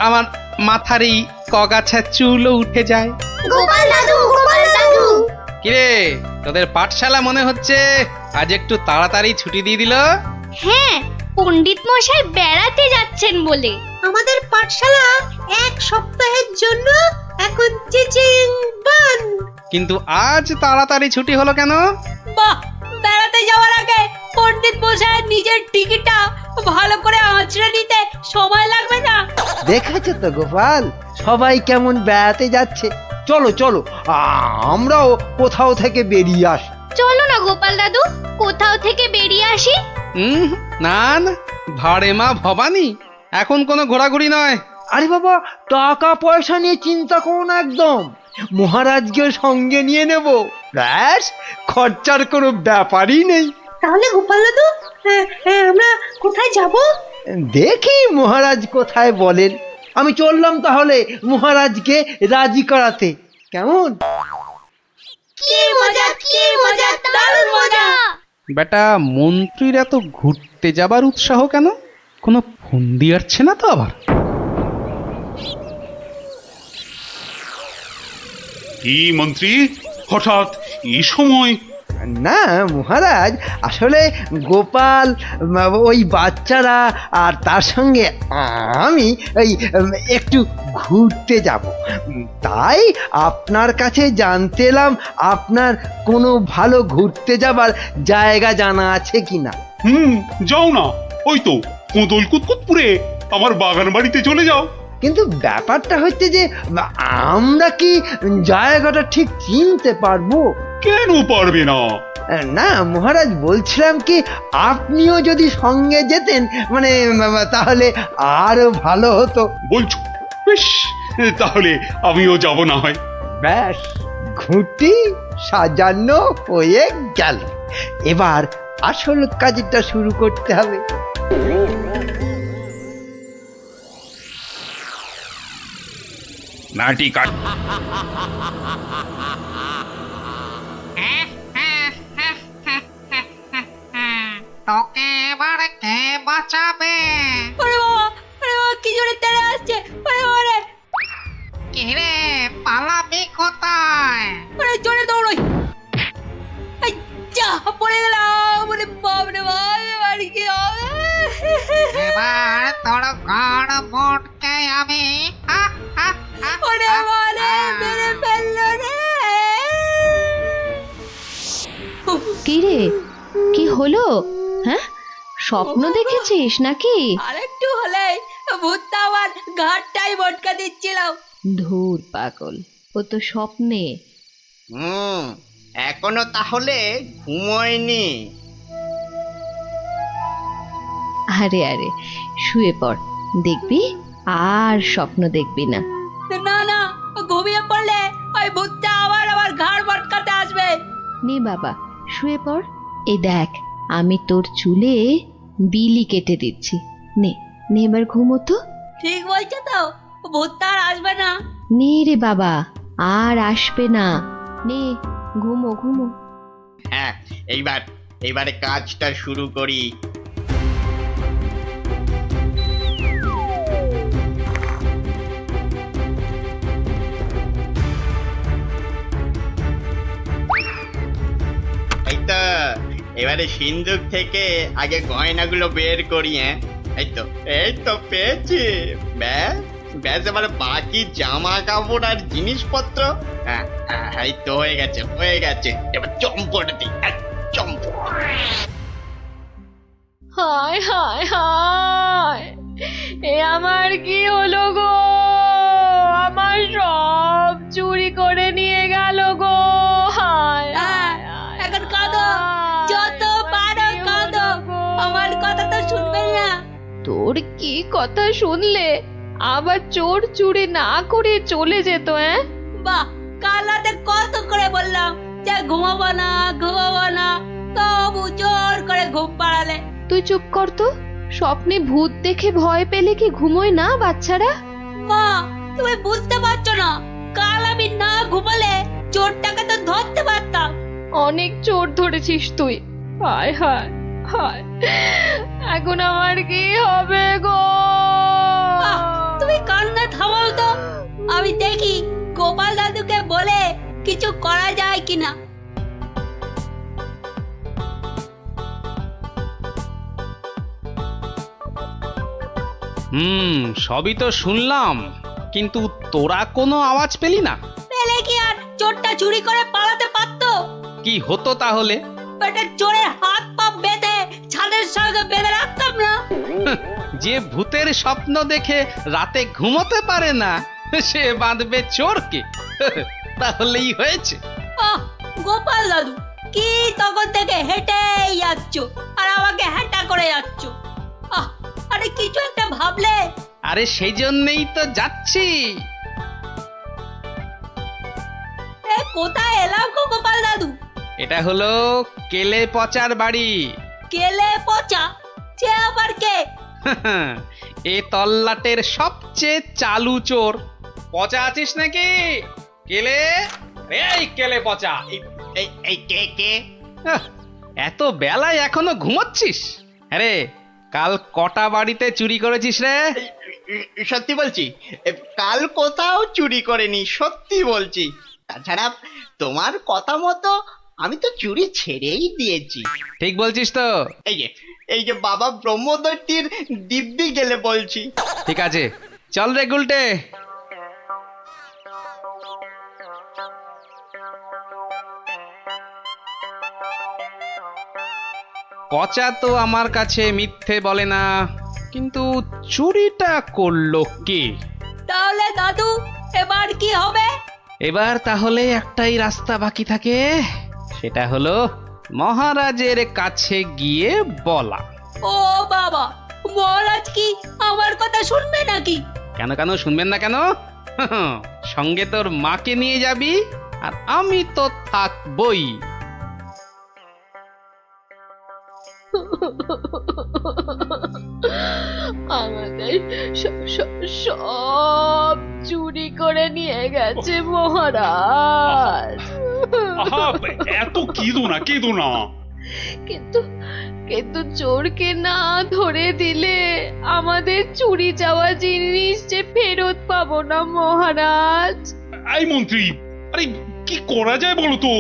আমার মাথার এই কগাছা চুলও উঠে যায়।
গোপাল দাদু
কিরে, তোদের পাঠশালা মনে হচ্ছে আজ একটু তাড়াতাড়ি ছুটি দিয়ে দিল।
হ্যাঁ, পণ্ডিত মশাই বেড়াতে যাচ্ছেন বলে।
আমাদের পাঠশালা এক সপ্তাহের জন্য এখন চিচিং বন্ধ।
কিন্তু আজ তাড়াতাড়ি ছুটি হলো কেন?
বাহ, বেড়াতে যাওয়ার আগে পণ্ডিত মশাই নিজের টিকিটটা ভালো করে আঁচড়ে নিতে সময় লাগবে না?
দেখেছো তো গোপাল, সবাই কেমন বেড়াতে যাচ্ছে। চলো চলো, আমরাও কোথাও থেকে বেরিয়ে আসি।
চলো না গোপাল দাদু, কোথাও থেকে বেরিয়ে আসি।
না না, ভাড়ে মা ভবানী, এখন কোনো ঘোরাঘুরি নয়।
আরে বাবা, টাকা পয়সা নিয়ে চিন্তা করো না একদম। মহারাজকে সঙ্গে নিয়ে নেব, ব্যাস, খরচার কোনো ব্যাপারই নেই।
তাহলে গোপাল দাদু, আমরা কোথায় যাব?
দেখি মহারাজ কোথায় বলেন। আমি চললাম তাহলে মহারাজকে রাজি করাতে। কেমন?
কি মজা, দারুণ মজা।
বেটা মন্ত্রীর এত ঘুরতে যাবার উৎসাহ কেন? কোনো ফন্দি আসছে না তো আবার?
কি মন্ত্রী, হঠাৎ এই সময়?
না মহারাজ, আসলে গোপাল, ওই বাচ্চারা আর তার সঙ্গে আমি ওই একটু ঘুরতে যাব, তাই আপনার কাছে জানতে এলাম আপনার কোনো ভালো ঘুরতে যাবার জায়গা জানা আছে কিনা।
যাও না, ওই তো কোদল কুতকুতপুরে আমার বাগান বাড়িতে চলে যাও।
কিন্তু ব্যাপারটা হচ্ছে যে আমরা কি জায়গাটা ঠিক চিনতে পারবো?
কেন পারবে না?
না মহারাজ, বলছিলাম কি আপনিও যদি সঙ্গে যেতেন, মানে তাহলে আরো ভালো হতো।
বলছো? বেশ, তাহলে আমিও যাব না হয়।
ব্যাস, ঘুঁটি সাজানো হয়ে গেল। এবার আসল কাজটা শুরু করতে হবে।
মাটি কাট।
তোকে এবার কে বাঁচাবে? ওরে বাবা, কি জোরে তেড়ে আসছে! ওরে বাবা রে! কে রে, পালাবি কোথায়? ওরে জোরে দৌড়ই! এই যা, পড়ে গেলাম! ওরে বাপ রে বাপ, এবার কি হবে? এবার তোর গাড় মোটকে আমি ওরে বাবা রে, মেরে ফেললো রে!
কি রে, কি হলো? হ্যাঁ, স্বপ্ন দেখেছিস নাকি?
আরেকটু হলে ভূতটা আমার ঘাটটাই মটকা দিচ্ছিল।
ধুর পাগল, ও তো স্বপ্নে।
এখনো তাহলে ঘুমোয়নি?
আরে আরে, শুয়ে পড়, দেখবি আর স্বপ্ন দেখবি না।
না না, ঘুমিয়ে পড়লে ওই ভূতটা আবার আমার ঘাড় মটকাতে আসবে।
নে বাবা, শুয়ে পড়। এই দেখ, আমি তোর চুলে বিলি কেটে দিচ্ছি। নে নে, এবার ঘুমো তো।
ঠিক বলছো তো, ভূতটা আর আসবে না?
নে রে বাবা, আর আসবে না। নে, ঘুমো ঘুমো।
হ্যাঁ, এইবারে কাজটা শুরু করি। এই তো, এবারে সিন্দুক থেকে আগে গয়নাগুলো বের করি। হ্যাঁ, এই তো পেয়েছি। ব্যাস ব্যাস, এবারে বাকি জামা কাপড় আর জিনিসপত্র। হ্যাঁ, এই তো হয়ে গেছে। এবার চম্পট দিই, চম্পট।
হায় হায় হায়, এ আমার কি হলো গো? আমার সব চুরি করে নিয়ে গেল গো। হায়,
এখন কাঁদো, যত পারো কাঁদো, আমার কথা তো শুনবে না।
তোর কি কথা শুনলে আবার চোর চুরি না করে চলে যেত?
বাহ, কাল রাতে কত করে বললাম যে ঘুমাবো না, তবু জোর করে ঘুম পাড়ালে।
তুই চুপ কর তো। স্বপ্নে ভূত দেখে ভয় পেলে কি ঘুমোয় না বাচ্চারা?
মা, তুমি বুঝতে পারছো না, কাল আমি না ঘুমালে চোরটাকে তো ধরতে পারতাম।
অনেক চোর ধরেছিস তুই। হায় হায় হায়, এখন আমার কি হবে গো?
তুমি কান্না থামাও তো, আমি দেখি গোপাল দাদুকে বলে কিছু করা যায় কিনা।
সবই তো শুনলাম, কিন্তু তোরা কোনো আওয়াজ পেলি না?
পেলে কি আর চোরটা চুরি করে পালাতে পারতো?
কি হতো তাহলে?
পেটের চোরের হাত পা বেঁধে ছাদের সঙ্গে বেঁধে রাখতাম না?
যে ভূতের স্বপ্ন দেখে রাতে ঘুমোতে পারে না, সে বাঁধবে চোরকে। তাহলেই হয়েছে।
গোপাল দাদু, কি তখন থেকে হেঁটেই যাচ্ছ আর আমাকে হেঁটা করে যাচ্ছ? আরে কিছু একটা ভাবলে।
আরে সেই জন্যই তো যাচ্ছি।
কোথায় এলাম গো গোপাল দাদু?
এটা হলো কেলে পচার বাড়ি।
কেলে পচা? সে আবার কে?
এ তল্লাটের সবচেয়ে চালু চোর। পচা আছিস নাকি? কেলে, এই কেলে পচা।
এই কে?
এত বেলায় এখনো ঘুমোচ্ছিস? আরে কাল কটা বাড়িতে চুরি করেছিস রে?
সত্যি বলছি, কাল কোথাও চুরি করেনি, সত্যি বলছি। তাছাড়া তোমার কথা মতো আমি তো চুরি ছেড়েই দিয়েছি।
ঠিক বলছিস তো?
এই যে বাবা ব্রহ্মদৈত্যের দিব্যি গেলে বলছি।
ঠিক আছে, চল রে গুলটে। পচা তো আমার কাছে মিথ্যে বলে না, কিন্তু চুরিটা করলো কে?
তাহলে দাদু এবার কি হবে?
এবার তাহলে একটাই রাস্তা বাকি থাকে, সেটা হলো মহারাজের কাছে গিয়ে বলা।
ও বাবা, মহারাজ কি আমার কথা শুনবে নাকি?
কেন কেন শুনবেন না কেন? সঙ্গে তোর মাকে নিয়ে যাবি, আর আমি তো থাকবই।
আমাদের সব চুরি করে নিয়ে গেছে মহারাজ।
আহা, এত কেঁদো না।
কিন্তু কিন্তু চোরকে না ধরে দিলে আমাদের চুরি যাওয়া জিনিস যে ফেরত পাবো না মহারাজ।
এই মন্ত্রী, আরে কি করা যায় বলো তো?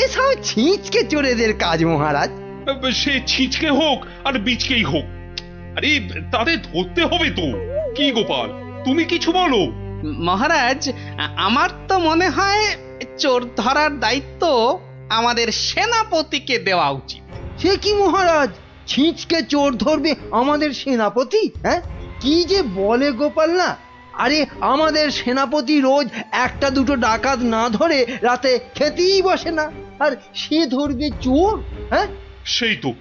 এসব ছিঁচকে চোরেদের কাজ মহারাজ।
সে ছিঁচকে হোক আর বীজকেই হোক, আরে তাদের ধরতে হবে তো। কি গোপাল, তুমি কিছু বলো।
মহারাজ, আমার তো মনে হয় চোর ধরার দায়িত্ব আমাদের সেনাপতিকে দেওয়া উচিত।
সে কি মহারাজ, ছিঁচকে চোর ধরবে আমাদের সেনাপতি? হ্যাঁ, কি যে বলে গোপাল না। আরে আমাদের সেনাপতি রোজ একটা দুটো ডাকাত না ধরে রাতে খেতেই বসে না, আর সে ধরবে চোর? হ্যাঁ,
সেই তো।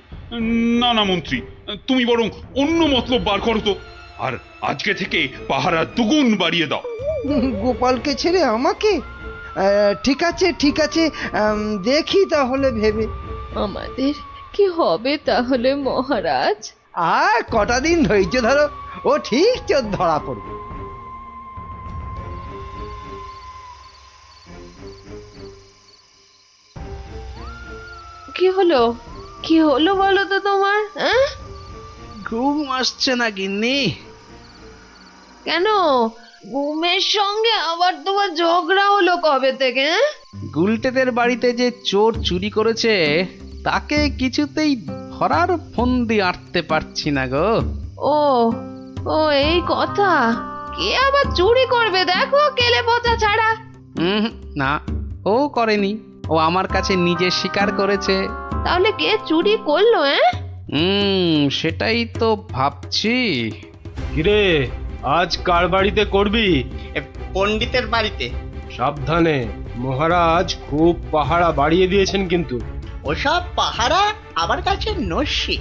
না মন্ত্রী, তুমি বরং অন্য মতলব বার করো তো, আর আজকে থেকে পাহারা দুগুণ বাড়িয়ে দাও।
গোপালকে ছেড়ে আমাকে? ঠিক আছে ঠিক আছে, দেখি তাহলে ভেবে।
আমাদের কি হবে তাহলে মহারাজ?
আর কটা দিন ধৈর্য ধরো, ও ঠিক চোর ধরা পড়বে।
কি হলো বলো তো তোমার?
ঘুম আসছে না গিন্নি?
কেন, ঘুমের সঙ্গে আবার তোমার ঝগড়া হলো কবে থেকে?
গুলটেদের বাড়িতে যে চোর চুরি করেছে তাকে কিছুতেই ধরার ফন্দি আঁটতে পারছি না গো।
ও ও এই কথা। কে আবার চুরি করবে দেখো, কেলে পচা ছাড়া।
না, ও করেনি, ও আমার কাছে নিজে স্বীকার করেছে।
তাহলে কে চুরি করলো?
সেটাই তো ভাবছি।
কিরে, আজ কার বাড়িতে করবি?
পণ্ডিতের বাড়িতে।
সাবধানে, মহারাজ খুব পাহারা বাড়িয়ে দিয়েছেন কিন্তু।
ওসব পাহারা আমার কাছে নস্যি।